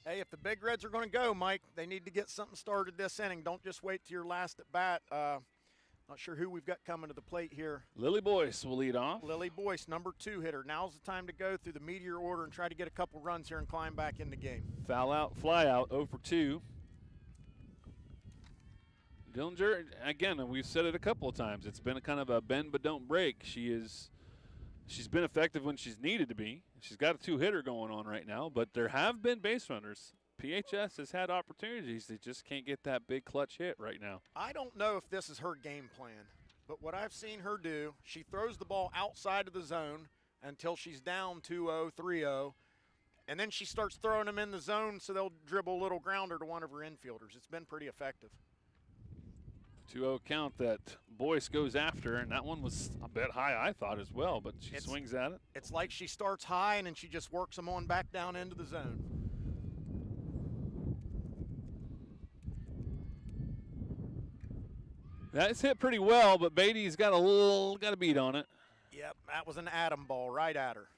Hey, if the Big Reds are going to go, Mike, they need to get something started this inning. Don't just wait till your last at bat. Not sure who we've got coming to the plate here. Lily Boyce will lead off. Lily Boyce, number 2 hitter. Now's the time to go through the meteor order and try to get a couple runs here and climb back in the game. Foul out, fly out, 0 for 2. Dillinger, again, we've said it a couple of times. It's been a kind of a bend but don't break. She's been effective when she's needed to be. She's got a 2-hitter going on right now, but there have been base runners. PHS has had opportunities. They just can't get that big clutch hit right now. I don't know if this is her game plan, but what I've seen her do, she throws the ball outside of the zone until she's down 2-0, 3-0, and then she starts throwing them in the zone so they'll dribble a little grounder to one of her infielders. It's been pretty effective. 2-0 count that Boyce goes after, and that one was a bit high, I thought, as well, but she swings at it. It's like she starts high and then she just works them on back down into the zone. That's hit pretty well, but Beatty's got a beat on it. Yep, that was an atom ball right at her.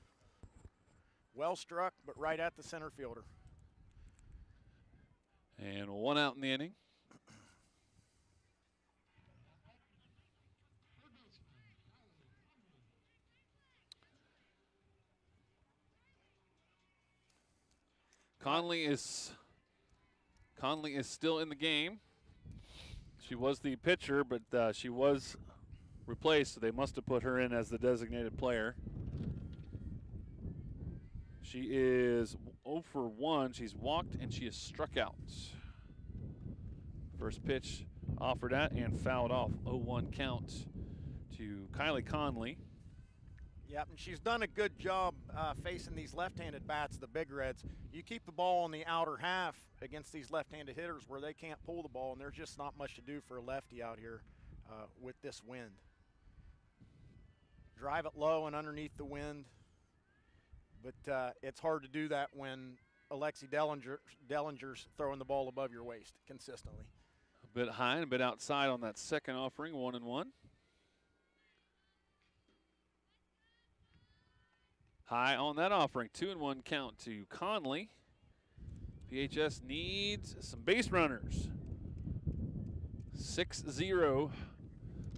Well struck, but right at the center fielder. And 1 out in the inning. Conley is still in the game. She was the pitcher, but she was replaced, so they must have put her in as the designated player. She is 0 for 1. She's walked and she is struck out. First pitch offered at and fouled off. 0-1 count to Kylie Conley. Yep, and she's done a good job facing these left-handed bats, the Big Reds. You keep the ball on the outer half against these left-handed hitters where they can't pull the ball, and there's just not much to do for a lefty out here with this wind. Drive it low and underneath the wind, but it's hard to do that when Alexi Dellinger's throwing the ball above your waist consistently. A bit high and a bit outside on that second offering, 1-1. High on that offering, 2-1 count to Conley. PHS needs some base runners. 6-0,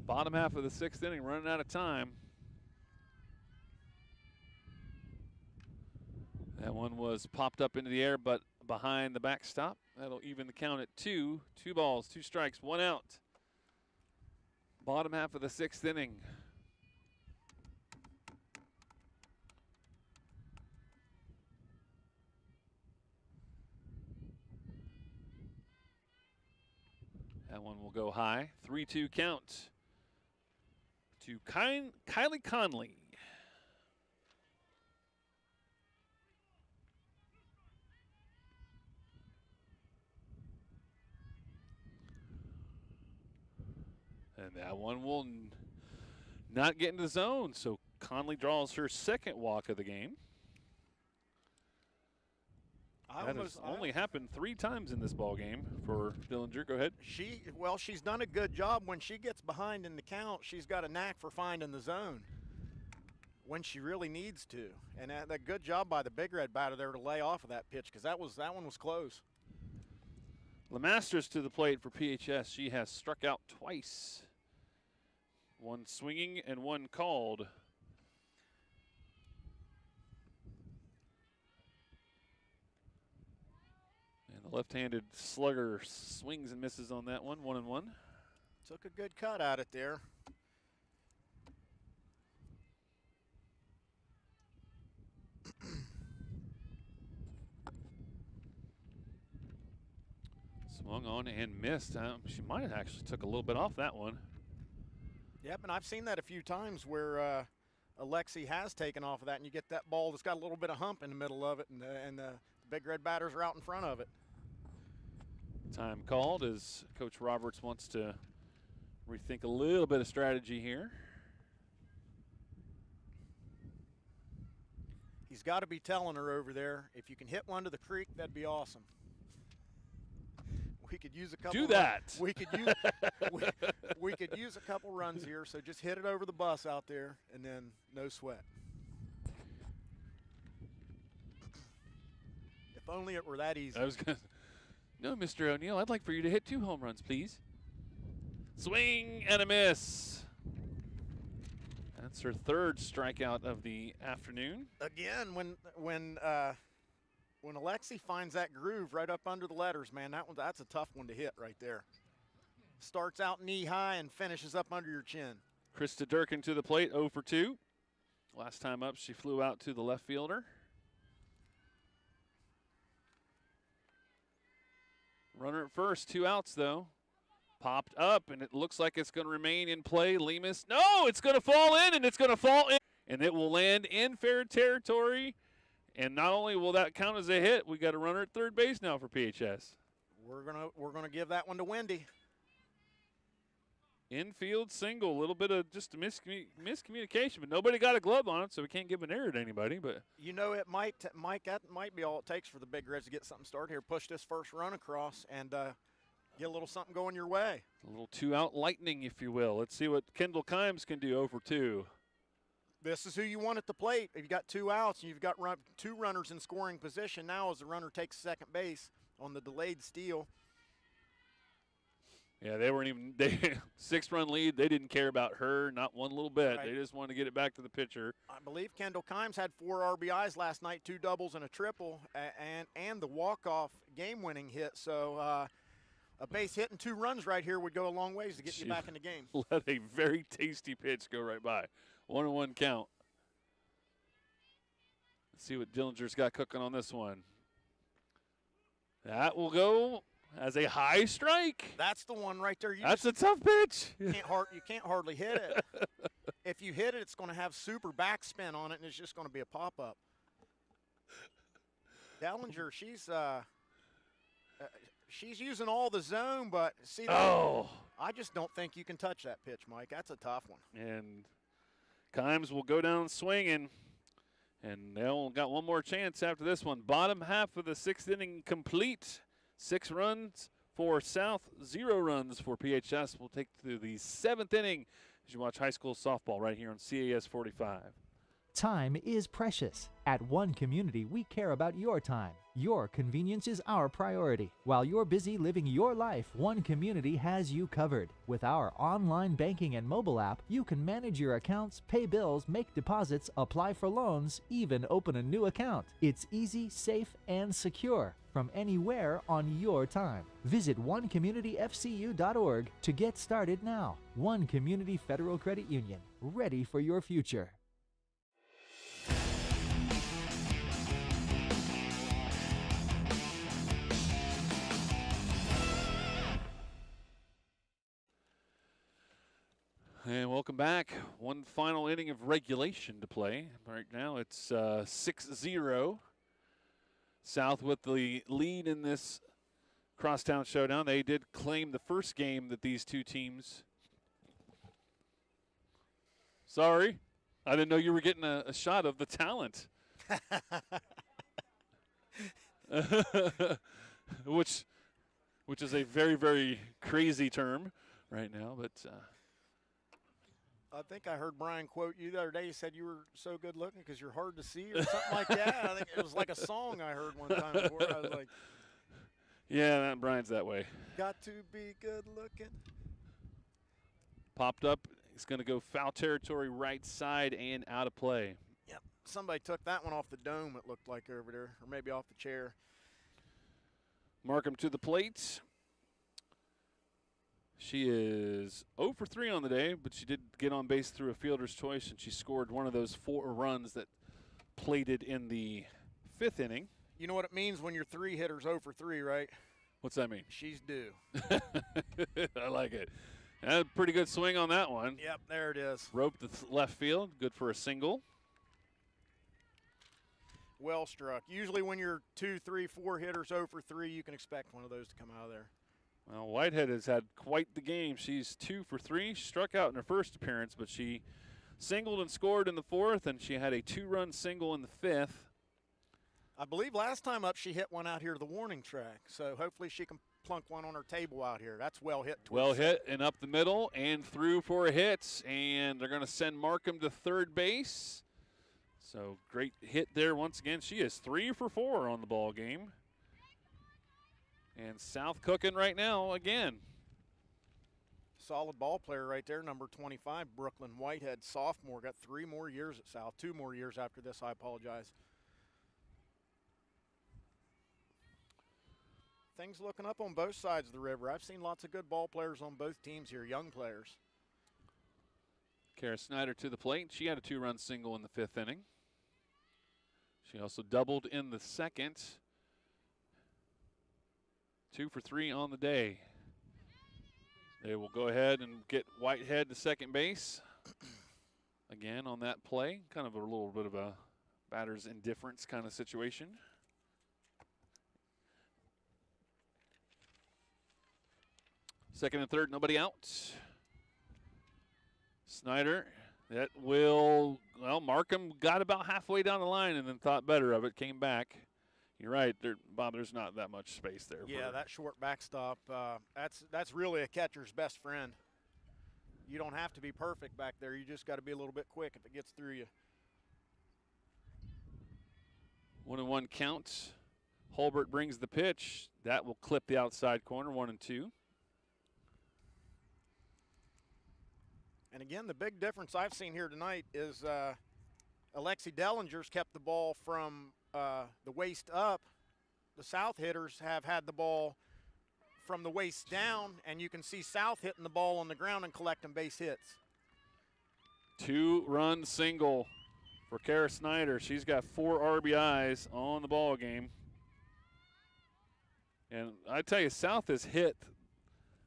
bottom half of the sixth inning, running out of time. That one was popped up into the air, but behind the backstop. That'll even the count at 2. 2 balls, 2 strikes, 1 out. Bottom half of the sixth inning. That one will go high. 3-2 count to Kylie Conley. And that one will not get into the zone, so Conley draws her second walk of the game. That has only happened 3 times in this ball game for Dillinger. Go ahead. She's done a good job. When she gets behind in the count, she's got a knack for finding the zone when she really needs to. And that good job by the Big Red batter there to lay off of that pitch, because that one was close. LeMasters to the plate for PHS. She has struck out twice. 1 swinging and 1 called. And the left-handed slugger swings and misses on that one, 1-1. Took a good cut at it there. Swung on and missed. She might have actually took a little bit off that one. Yep, and I've seen that a few times where Alexi has taken off of that, and you get that ball that's got a little bit of hump in the middle of it, and the Big Red batters are out in front of it. Time called as Coach Roberts wants to rethink a little bit of strategy here. He's got to be telling her over there, if you can hit one to the creek, that'd be awesome. We could use a couple. Do that. We could use we could use a couple runs here. So just hit it over the bus out there, and then no sweat. If only it were that easy. I was gonna. No, Mr. O'Neill, I'd like for you to hit 2 home runs, please. Swing and a miss. That's her 3rd strikeout of the afternoon. Again, when Alexi finds that groove right up under the letters, man, that's a tough one to hit right there. Starts out knee high and finishes up under your chin. Krista Durkin to the plate, 0 for 2. Last time up, she flew out to the left fielder. Runner at first, 2 outs though. Popped up, and it looks like it's going to remain in play. Lemus, no, it's going to fall in, and it's going to fall in. And it will land in fair territory. And not only will that count as a hit, we got a runner at third base now for PHS. We're gonna give that one to Wendy. Infield single, a little bit of just a miscommunication, but nobody got a glove on it, so we can't give an error to anybody. But you know, it might, Mike, that might be all it takes for the Big Reds to get something started here. Push this first run across and get a little something going your way. A little 2-out lightning, if you will. Let's see what Kendall Kimes can do. 0 for 2. This is who you want at the plate. If you've got 2 outs and you've got 2 runners in scoring position now as the runner takes second base on the delayed steal. Yeah, they weren't even 6-run lead. They didn't care about her, not one little bit. Right. They just wanted to get it back to the pitcher. I believe Kendall Kimes had 4 RBIs last night, 2 doubles and a triple, and the walk-off game-winning hit. So a base hit and 2 runs right here would go a long ways to get you back in the game. Let a very tasty pitch go right by. 1-1 count. Let's see what Dillinger's got cooking on this one. That will go as a high strike. That's the one right there. That's a tough pitch. You can't hardly hit it. If you hit it, it's going to have super backspin on it, and it's just going to be a pop-up. Dillinger, she's using all the zone, but see, I just don't think you can touch that pitch, Mike. That's a tough one. And Kimes will go down swinging, and they'll got one more chance after this one. Bottom half of the 6th inning complete. 6 runs for South, 0 runs for PHS. We'll take to the 7th inning as you watch high school softball right here on CAS 45. Time is precious. At One Community, we care about your time. Your convenience is our priority. While you're busy living your life, One Community has you covered. With our online banking and mobile app, you can manage your accounts, pay bills, make deposits, apply for loans, even open a new account. It's easy, safe, and secure from anywhere on your time. Visit onecommunityfcu.org to get started now. One Community Federal Credit Union, ready for your future. And welcome back. One final inning of regulation to play. Right now it's 6-0. South with the lead in this crosstown showdown. They did claim the first game that these two teams. Sorry, I didn't know you were getting a shot of the talent. which is a very, very crazy term right now, but I think I heard Brian quote you the other day. He said you were so good looking because you're hard to see or something like that. I think it was like a song I heard one time before. I was like, yeah, Brian's that way. Got to be good looking. Popped up. He's going to go foul territory right side and out of play. Yep. Somebody took that one off the dome, it looked like over there, or maybe off the chair. Markham to the plate. She is 0 for 3 on the day, but she did get on base through a fielder's choice, and she scored one of those 4 runs that plated in the 5th inning. You know what it means when your 3 hitter's 0 for 3, right? What's that mean? She's due. I like it. A pretty good swing on that one. Yep, there it is. Roped the left field. Good for a single. Well struck. Usually when you're 2, 3, 4 hitters 0 for 3, you can expect one of those to come out of there. Well, Whitehead has had quite the game. She's 2 for 3. She struck out in her first appearance, but she singled and scored in the 4th, and she had a 2-run single in the 5th. I believe last time up she hit one out here to the warning track, so hopefully she can plunk one on her table out here. That's well hit. Well hit and up the middle and through for a hit, and they're going to send Markham to third base. So great hit there once again. She is 3 for 4 on the ball game. And South cooking right now again. Solid ball player right there, number 25, Brooklyn Whitehead, sophomore. Got 3 more years at South, 2 more years after this, I apologize. Things looking up on both sides of the river. I've seen lots of good ball players on both teams here, young players. Kara Snyder to the plate. She had a 2-run single in the 5th inning. She also doubled in the 2nd. 2 for 3 on the day. They will go ahead and get Whitehead to second base. Again on that play. Kind of a little bit of a batter's indifference kind of situation. Second and third, nobody out. Snyder, that will, well, Markham got about halfway down the line and then thought better of it, came back. You're right, Bob, there's not that much space there. Yeah, that short backstop, that's really a catcher's best friend. You don't have to be perfect back there. You just got to be a little bit quick if it gets through you. 1-1 count. Holbert brings the pitch. That will clip the outside corner, 1-2. And again, the big difference I've seen here tonight is Alexi Dellinger's kept the ball from the waist up. The South hitters have had the ball from the waist down, and you can see South hitting the ball on the ground and collecting base hits. 2-run single for Kara Snyder. She's got 4 RBIs on the ball game. And I tell you, South has hit.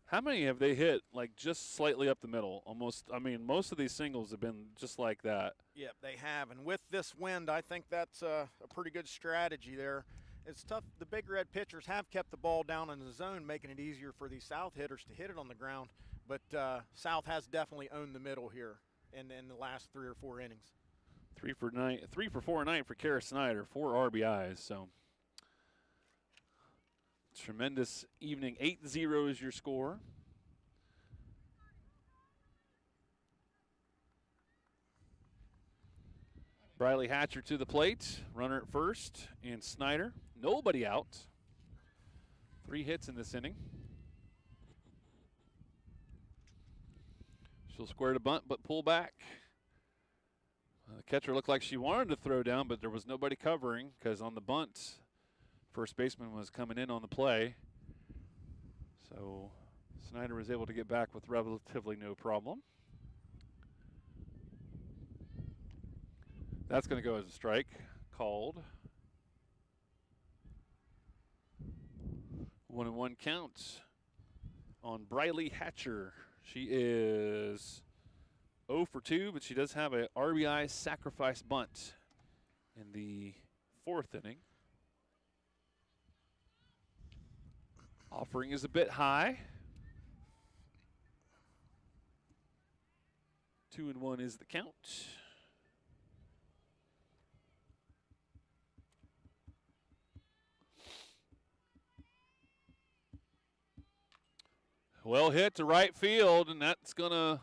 How many have they hit, like, just slightly up the middle? Almost, I mean, most of these singles have been just like that. Yep, they have. And with this wind, I think that's a pretty good strategy there. It's tough. The Big Red pitchers have kept the ball down in the zone, making it easier for these South hitters to hit it on the ground. But South has definitely owned the middle here in the last 3 or 4 innings. 3 for 4 a night for Kara Snyder, 4 RBIs. So tremendous evening. 8-0 is your score. Briley Hatcher to the plate. Runner at first, and Snyder. Nobody out. 3 hits in this inning. She'll square to bunt, but pull back. The catcher looked like she wanted to throw down, but there was nobody covering because on the bunt, first baseman was coming in on the play. So Snyder was able to get back with relatively no problem. That's going to go as a strike, called. 1-1 count on Briley Hatcher. She is 0 for 2, but she does have a RBI sacrifice bunt in the 4th inning. Offering is a bit high. 2-1 is the count. Well hit to right field, and that's going to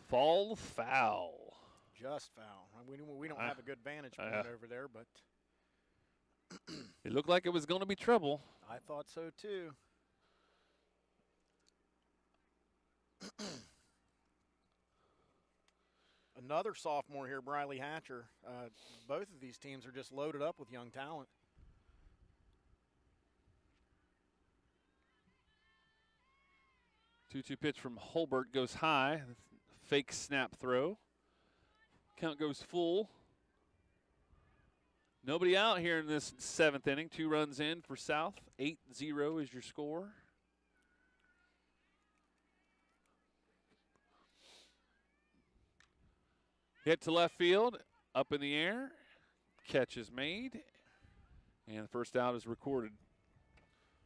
fall foul. Just foul. We don't have a good vantage point over there, but it looked like it was going to be trouble. I thought so too. Another sophomore here, Briley Hatcher. Both of these teams are just loaded up with young talent. Two-two pitch from Holbert goes high. Fake snap throw. Count goes full. Nobody out here in this 7th inning. 2 runs in for South. 8-0 is your score. Hit to left field. Up in the air. Catch is made. And the first out is recorded.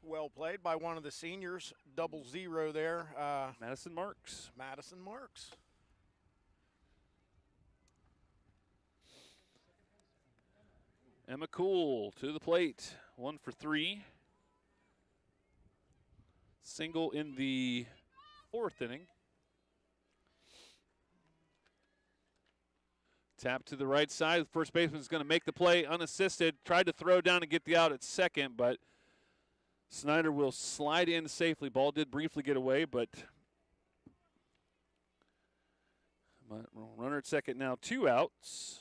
Well played by one of the seniors. 0-0 there. Madison Marks. Madison Marks. Emma Cool to the plate. 1 for 3. Single in the 4th inning. Tap to the right side. The first baseman's going to make the play unassisted. Tried to throw down and get the out at second, but Snyder will slide in safely. Ball did briefly get away, but runner at second now. 2 outs.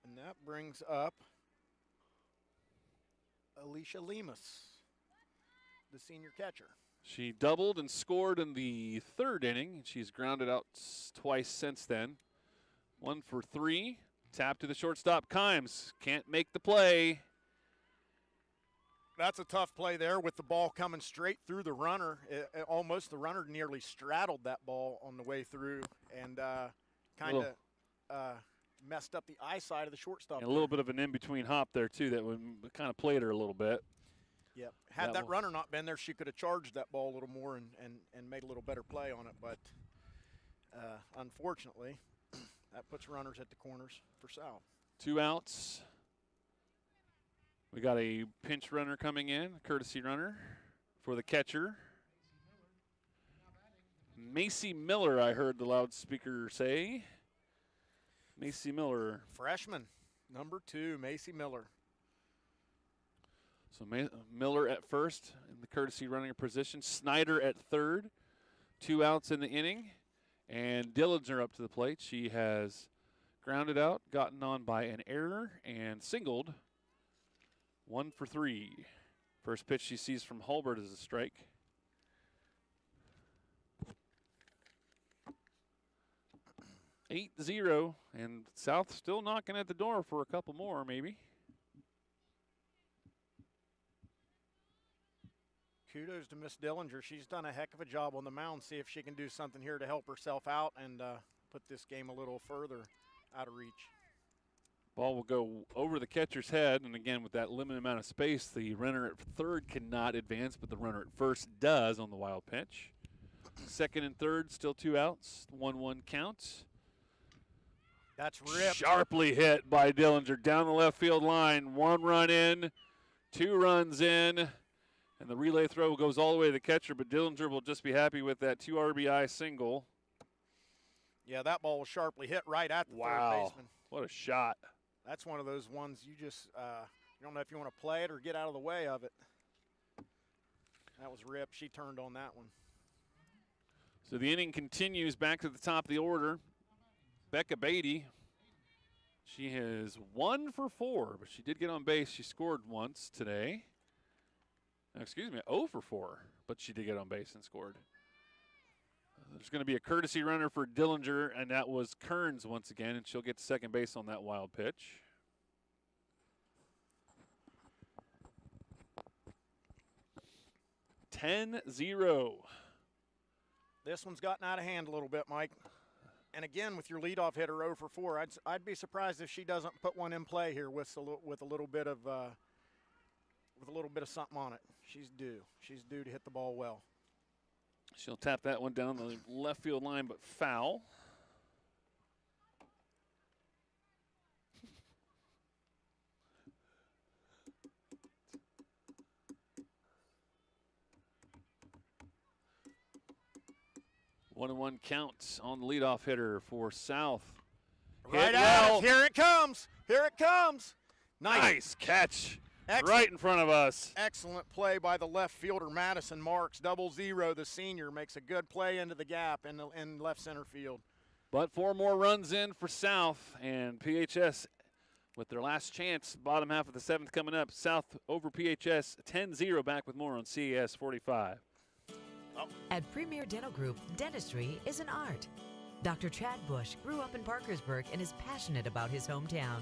And that brings up Alicia Lemus, the senior catcher. She doubled and scored in the 3rd inning. She's grounded out twice since then. 1 for 3. Tap to the shortstop. Kimes can't make the play. That's a tough play there with the ball coming straight through the runner. Almost the runner nearly straddled that ball on the way through and kind of messed up the eyesight of the shortstop. And a little bit of an in-between hop there, too, that would kind of played her a little bit. Yep. Had that runner not been there, she could have charged that ball a little more and made a little better play on it. But unfortunately, that puts runners at the corners for South. 2 outs. We got a pinch runner coming in, a courtesy runner for the catcher. Macy Miller, I heard the loudspeaker say. Macy Miller. Freshman, number 2, Macy Miller. So Miller at first in the courtesy running position. Snyder at 3rd. 2 outs in the inning. And Dillinger up to the plate. She has grounded out, gotten on by an error, and singled. 1 for 3. First pitch she sees from Hulbert is a strike. Eight 0, and South still knocking at the door for a couple more, maybe. Kudos to Miss Dillinger. She's done a heck of a job on the mound. See if she can do something here to help herself out and put this game a little further out of reach. Ball will go over the catcher's head, and again, with that limited amount of space, the runner at 3rd cannot advance, but the runner at 1st does on the wild pitch. 2nd and 3rd, still 2 outs, 1-1 count. That's ripped. Sharply hit by Dillinger down the left field line. 1 run in, 2 runs in, and the relay throw goes all the way to the catcher, but Dillinger will just be happy with that 2 RBI single. Yeah, that ball was sharply hit right at the third baseman. What a shot. That's one of those ones you just you don't know if you want to play it or get out of the way of it. That was ripped. She turned on that one. So the inning continues back to the top of the order. Becca Beatty, she is 1 for 4, but she did get on base. She scored once today. Excuse me, 0 for 4, but she did get on base and scored. There's going to be a courtesy runner for Dillinger, and that was Kearns once again, and she'll get to second base on that wild pitch. (10-0). This one's gotten out of hand a little bit, Mike. And again, with your leadoff hitter 0 for 4, I'd be surprised if she doesn't put one in play here with a little bit of something on it. She's due. She's due to hit the ball well. She'll tap that one down the left field line, but foul. One and one count on the leadoff hitter for South. Right out. Here it comes. Here it comes. Nice catch. Right in front of us. Excellent play by the left fielder, Madison Marks. 0-0, the senior, makes a good play into the gap in left center field. But 4 more runs in for South, and PHS with their last chance, bottom half of the 7th coming up. South over PHS 10-0, back with more on CES 45. At Premier Dental Group, dentistry is an art. Dr. Chad Bush grew up in Parkersburg and is passionate about his hometown.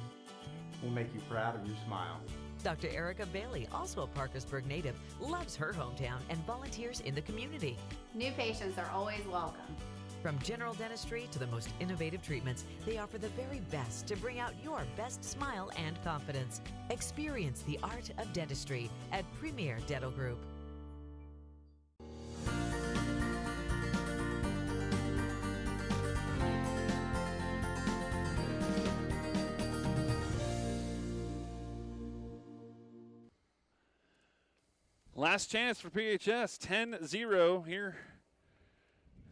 We'll make you proud of your smile. Dr. Erica Bailey, also a Parkersburg native, loves her hometown and volunteers in the community. New patients are always welcome. From general dentistry to the most innovative treatments, they offer the very best to bring out your best smile and confidence. Experience the art of dentistry at Premier Dental Group. Last chance for PHS, 10-0 here.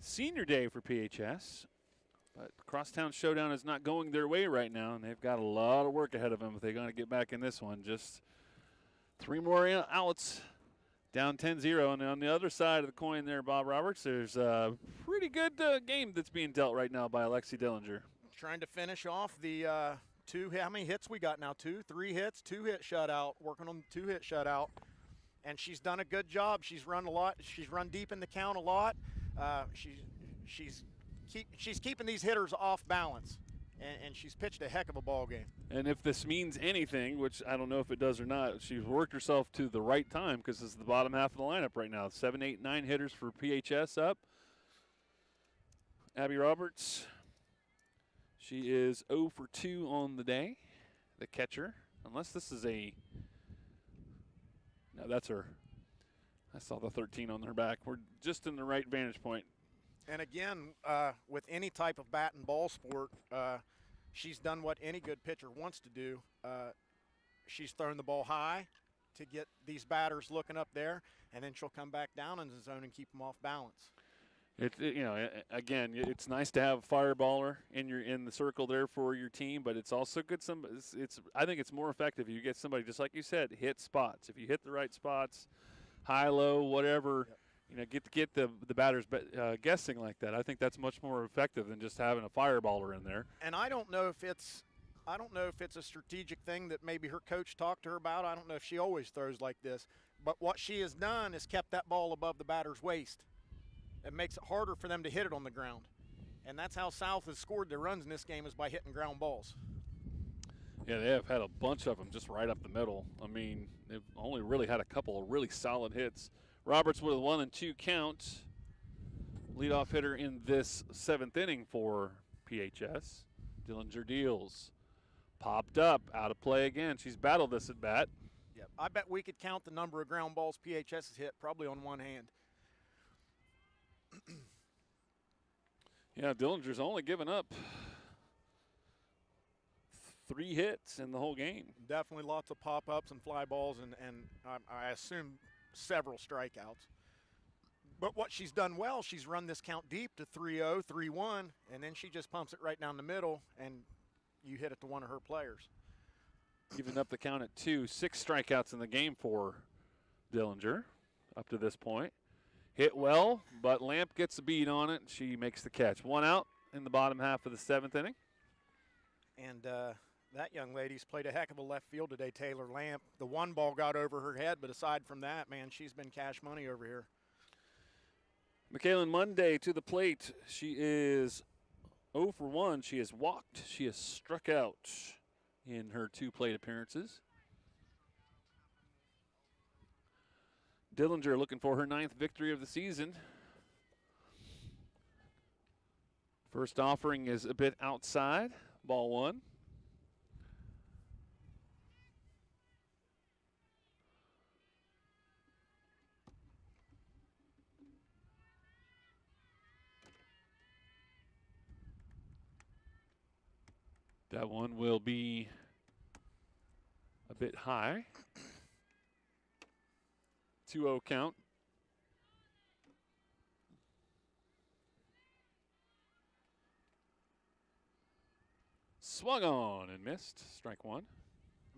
Senior day for PHS. But Crosstown Showdown is not going their way right now, and they've got a lot of work ahead of them if they're going to get back in this one. Just 3 more outs, down 10-0. And on the other side of the coin there, Bob Roberts, there's a pretty good game that's being dealt right now by Alexi Dillinger. Trying to finish off the how many hits we got now? 3 hits, 2-hit shutout, working on the 2-hit shutout. And she's done a good job. She's run a lot. She's run deep in the count a lot. She's keeping these hitters off balance, and she's pitched a heck of a ball game. And if this means anything, which I don't know if it does or not, she's worked herself to the right time because this is the bottom half of the lineup right now. 7, 8, 9 hitters for PHS up. Abby Roberts, she is 0 for 2 on the day, the catcher, unless this is a – no, that's her. I saw the 13 on her back. We're just in the right vantage point. And again, with any type of bat and ball sport, she's done what any good pitcher wants to do. She's thrown the ball high to get these batters looking up there, and then she'll come back down in the zone and keep them off balance. Again, it's nice to have a fireballer in the circle there for your team, but it's also good. I think it's more effective if you get somebody, just like you said, hit spots. If you hit the right spots, high, low, whatever. Yep. Get the batters guessing like that. I think that's much more effective than just having a fireballer in there. And I don't know if it's a strategic thing that maybe her coach talked to her about. I don't know if she always throws like this. But what she has done is kept that ball above the batter's waist. It makes it harder for them to hit it on the ground. And that's how South has scored their runs in this game, is by hitting ground balls. Yeah, they have had a bunch of them just right up the middle. I mean, they've only really had a couple of really solid hits. Roberts with a 1-2 count. Leadoff hitter in this 7th inning for PHS. Dillinger deals. Popped up, out of play again. She's battled this at bat. Yep. I bet we could count the number of ground balls PHS has hit probably on one hand. Yeah, Dillinger's only given up 3 hits in the whole game. Definitely lots of pop-ups and fly balls, and I assume several strikeouts. But what she's done well, she's run this count deep to 3-0, 3-1, and then she just pumps it right down the middle, and you hit it to one of her players. Even up the count at 2. 6 strikeouts in the game for Dillinger up to this point. Hit well, but Lamp gets the beat on it. She makes the catch. 1 out in the bottom half of the 7th inning. And that young lady's played a heck of a left field today, Taylor Lamp. The one ball got over her head, but aside from that, man, she's been cash money over here. Michaela Monday to the plate. She is 0 for 1. She has walked. She has struck out in her 2 plate appearances. Dillinger looking for her 9th victory of the season. First offering is a bit outside. Ball 1. That one will be a bit high. 2-0 count. Swung on and missed. Strike 1.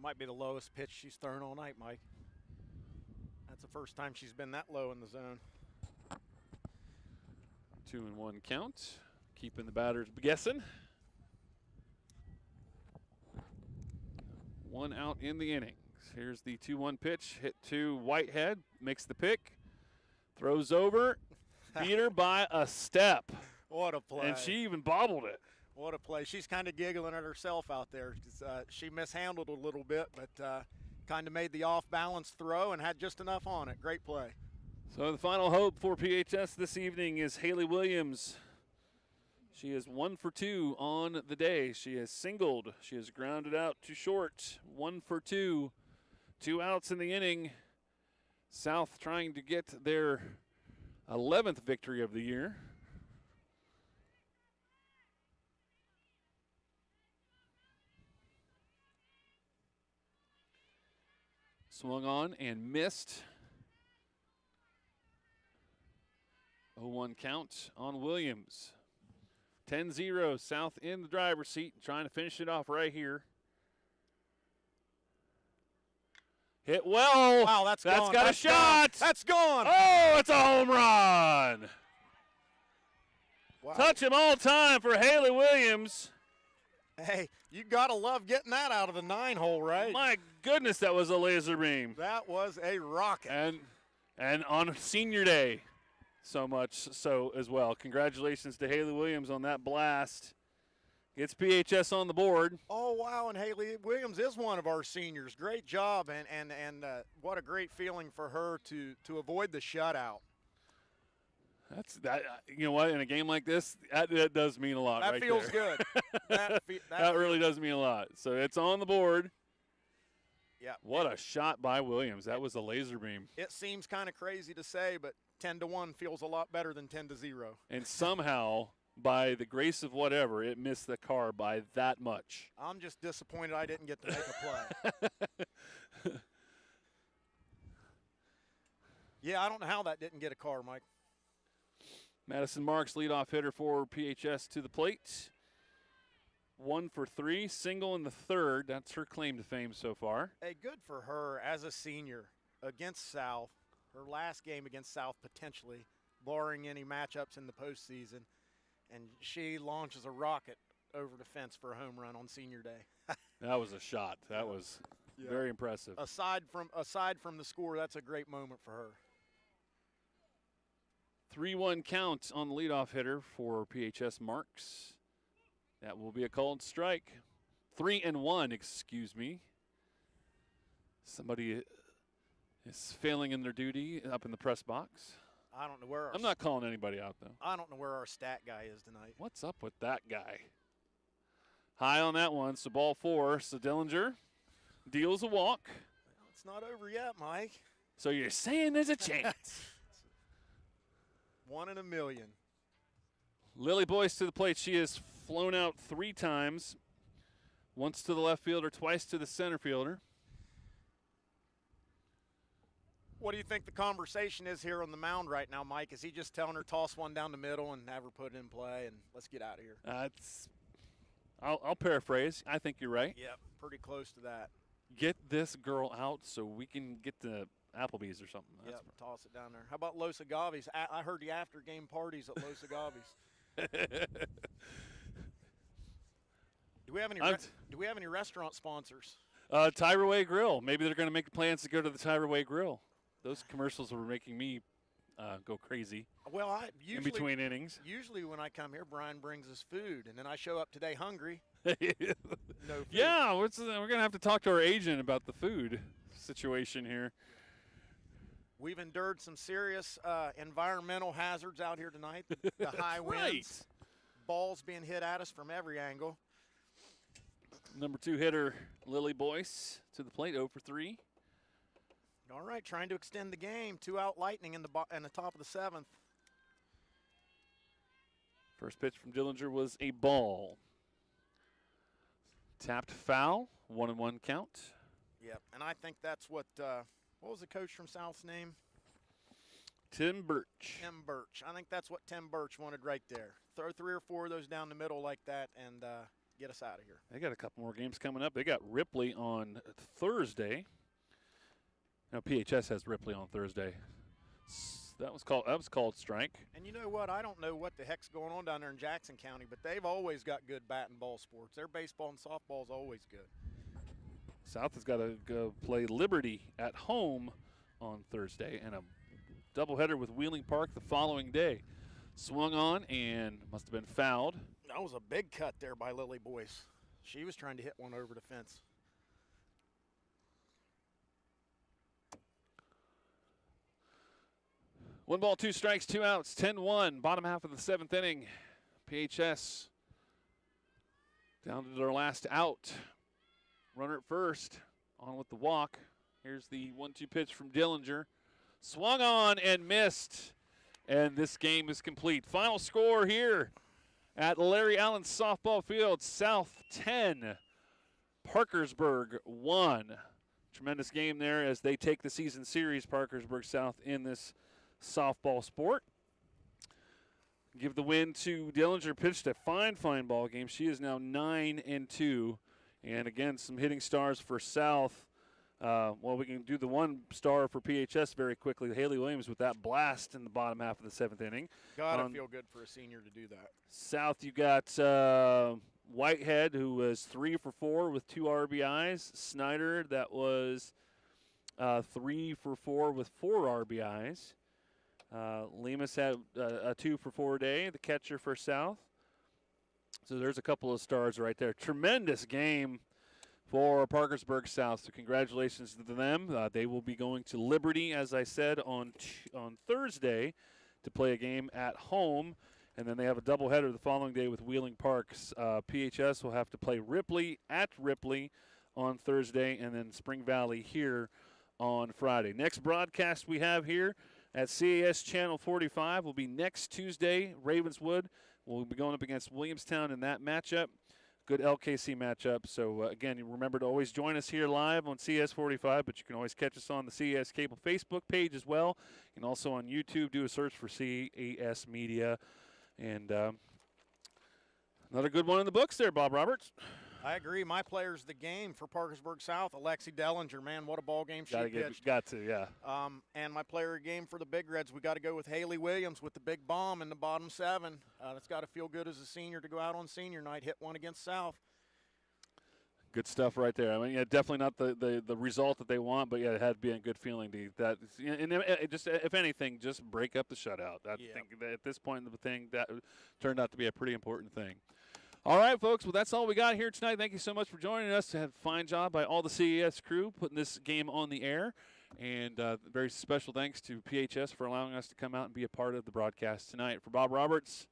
Might be the lowest pitch she's thrown all night, Mike. That's the first time she's been that low in the zone. 2-1 count. Keeping the batters guessing. 1 out in the innings. Here's the 2-1 pitch. Hit to Whitehead. Makes the pick. Throws over. Beat her by a step. What a play. And she even bobbled it. What a play. She's kind of giggling at herself out there because she mishandled a little bit, but kind of made the off-balance throw and had just enough on it. Great play. So the final hope for PHS this evening is Haley Williams. She is 1 for 2 on the day. She has singled. She has grounded out to short. 1 for 2. 2 outs in the inning. South trying to get their 11th victory of the year. Swung on and missed. 0-1 count on Williams. 10-0, South in the driver's seat, trying to finish it off right here. Hit well. Wow, that's gone. Got a shot. That's gone. Oh, it's a home run. Wow. Touch him all time for Haley Williams. Hey, you got to love getting that out of the 9-hole, right? My goodness, that was a laser beam. That was a rocket. And on senior day, so much so as well. Congratulations to Haley Williams on that blast. Gets PHS on the board. Oh, wow, and Haley Williams is one of our seniors. Great job, and what a great feeling for her to avoid the shutout. That's that. You know what? In a game like this, that does mean a lot. That right feels there. good. that really does mean a lot. So it's on the board. Yeah. What a shot by Williams. That was a laser beam. It seems kind of crazy to say, but 10-1 feels a lot better than 10-0. And somehow, by the grace of whatever, it missed the car by that much. I'm just disappointed I didn't get to make a play. Yeah, I don't know how that didn't get a car, Mike. Madison Marks, leadoff hitter for PHS to the plate. 1 for 3, single in the third. That's her claim to fame so far. Hey, good for her as a senior against South. Her last game against South potentially, barring any matchups in the postseason. And she launches a rocket over the fence for a home run on senior day. That was a shot. That was very impressive. Aside from the score, that's a great moment for her. 3-1 count on the leadoff hitter for PHS Marks. That will be a called strike. 3-1, excuse me. Somebody is failing in their duty up in the press box. I don't know where I'm not calling anybody out, though. I don't know where our stat guy is tonight. What's up with that guy? High on that one, so ball 4. So Dillinger deals a walk. Well, it's not over yet, Mike. So you're saying there's a chance. 1 in a million. Lily Boyce to the plate. She has flown out 3 times. Once to the left fielder, twice to the center fielder. What do you think the conversation is here on the mound right now, Mike? Is he just telling her toss one down the middle and have her put it in play and let's get out of here? I'll paraphrase. I think you're right. Yep, pretty close to that. Get this girl out so we can get to Applebee's or something. Yep, toss it down there. How about Los Agaves? I heard the after-game parties at Los Agaves. Do we have any restaurant sponsors? Tyroway Grill. Maybe they're going to make plans to go to the Tyroway Grill. Those commercials were making me go crazy. Well, in between innings. Usually when I come here, Brian brings us food, and then I show up today hungry. No food. Yeah, we're going to have to talk to our agent about the food situation here. We've endured some serious environmental hazards out here tonight. The high winds, balls being hit at us from every angle. Number 2 hitter, Lily Boyce, to the plate, 0 for 3. All right, trying to extend the game. 2-out Lightning in the top of the 7th. First pitch from Dillinger was a ball. Tapped foul, 1-1 count. Yep, and I think that's what was the coach from South's name? Tim Birch. Tim Birch. I think that's what Tim Birch wanted right there. Throw 3 or 4 of those down the middle like that and get us out of here. They got a couple more games coming up. They got Ripley on Thursday. Now PHS has Ripley on Thursday. That was called strike. And you know what? I don't know what the heck's going on down there in Jackson County, but they've always got good bat and ball sports. Their baseball and softball is always good. South has got to go play Liberty at home on Thursday and a doubleheader with Wheeling Park the following day. Swung on and must have been fouled. That was a big cut there by Lily Boyce. She was trying to hit one over the fence. One ball, 2 strikes, 2 outs, 10-1, bottom half of the 7th inning. PHS down to their last out. Runner at first, on with the walk. Here's the 1-2 pitch from Dillinger. Swung on and missed, and this game is complete. Final score here at Larry Allen Softball Field, South 10, Parkersburg 1. Tremendous game there as they take the season series, Parkersburg South, in this softball sport. give the win to Dillinger. Pitched a fine ball game. She is now 9-2. And, again, some hitting stars for South. We can do the one star for PHS very quickly. Haley Williams with that blast in the bottom half of the 7th inning. Gotta feel good for a senior to do that. South, you got Whitehead, who was 3 for 4 with 2 RBIs. Snyder, that was 3 for 4 with 4 RBIs. Lemus had a 2 for 4 day, the catcher for South. So there's a couple of stars right there. Tremendous game for Parkersburg South. So congratulations to them. They will be going to Liberty, as I said, on Thursday to play a game at home. And then they have a doubleheader the following day with Wheeling Parks. PHS will have to play Ripley at Ripley on Thursday, and then Spring Valley here on Friday. Next broadcast we have here at CAS Channel 45 will be next Tuesday. Ravenswood will be going up against Williamstown in that matchup. Good LKC matchup. So, again, you remember to always join us here live on CS 45, but you can always catch us on the CAS Cable Facebook page as well, and also on YouTube. Do a search for CAS Media. And another good one in the books there, Bob Roberts. I agree. My player's the game for Parkersburg South, Alexi Dellinger. Man, what a ball game she pitched. Got to, yeah. And my player game for the Big Reds, we got to go with Haley Williams with the big bomb in the bottom 7. That's got to feel good as a senior to go out on senior night, hit one against South. Good stuff right there. I mean, yeah, definitely not the result that they want, but yeah, it had to be a good feeling to that. And it just, if anything, just break up the shutout. I think that at this point in the thing, that turned out to be a pretty important thing. All right, folks. Well, that's all we got here tonight. Thank you so much for joining us. Had a fine job by all the CES crew putting this game on the air. And very special thanks to PHS for allowing us to come out and be a part of the broadcast tonight. For Bob Roberts,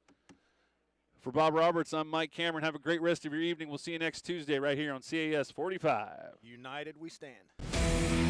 I'm Mike Cameron. Have a great rest of your evening. We'll see you next Tuesday right here on CAS 45. United we stand.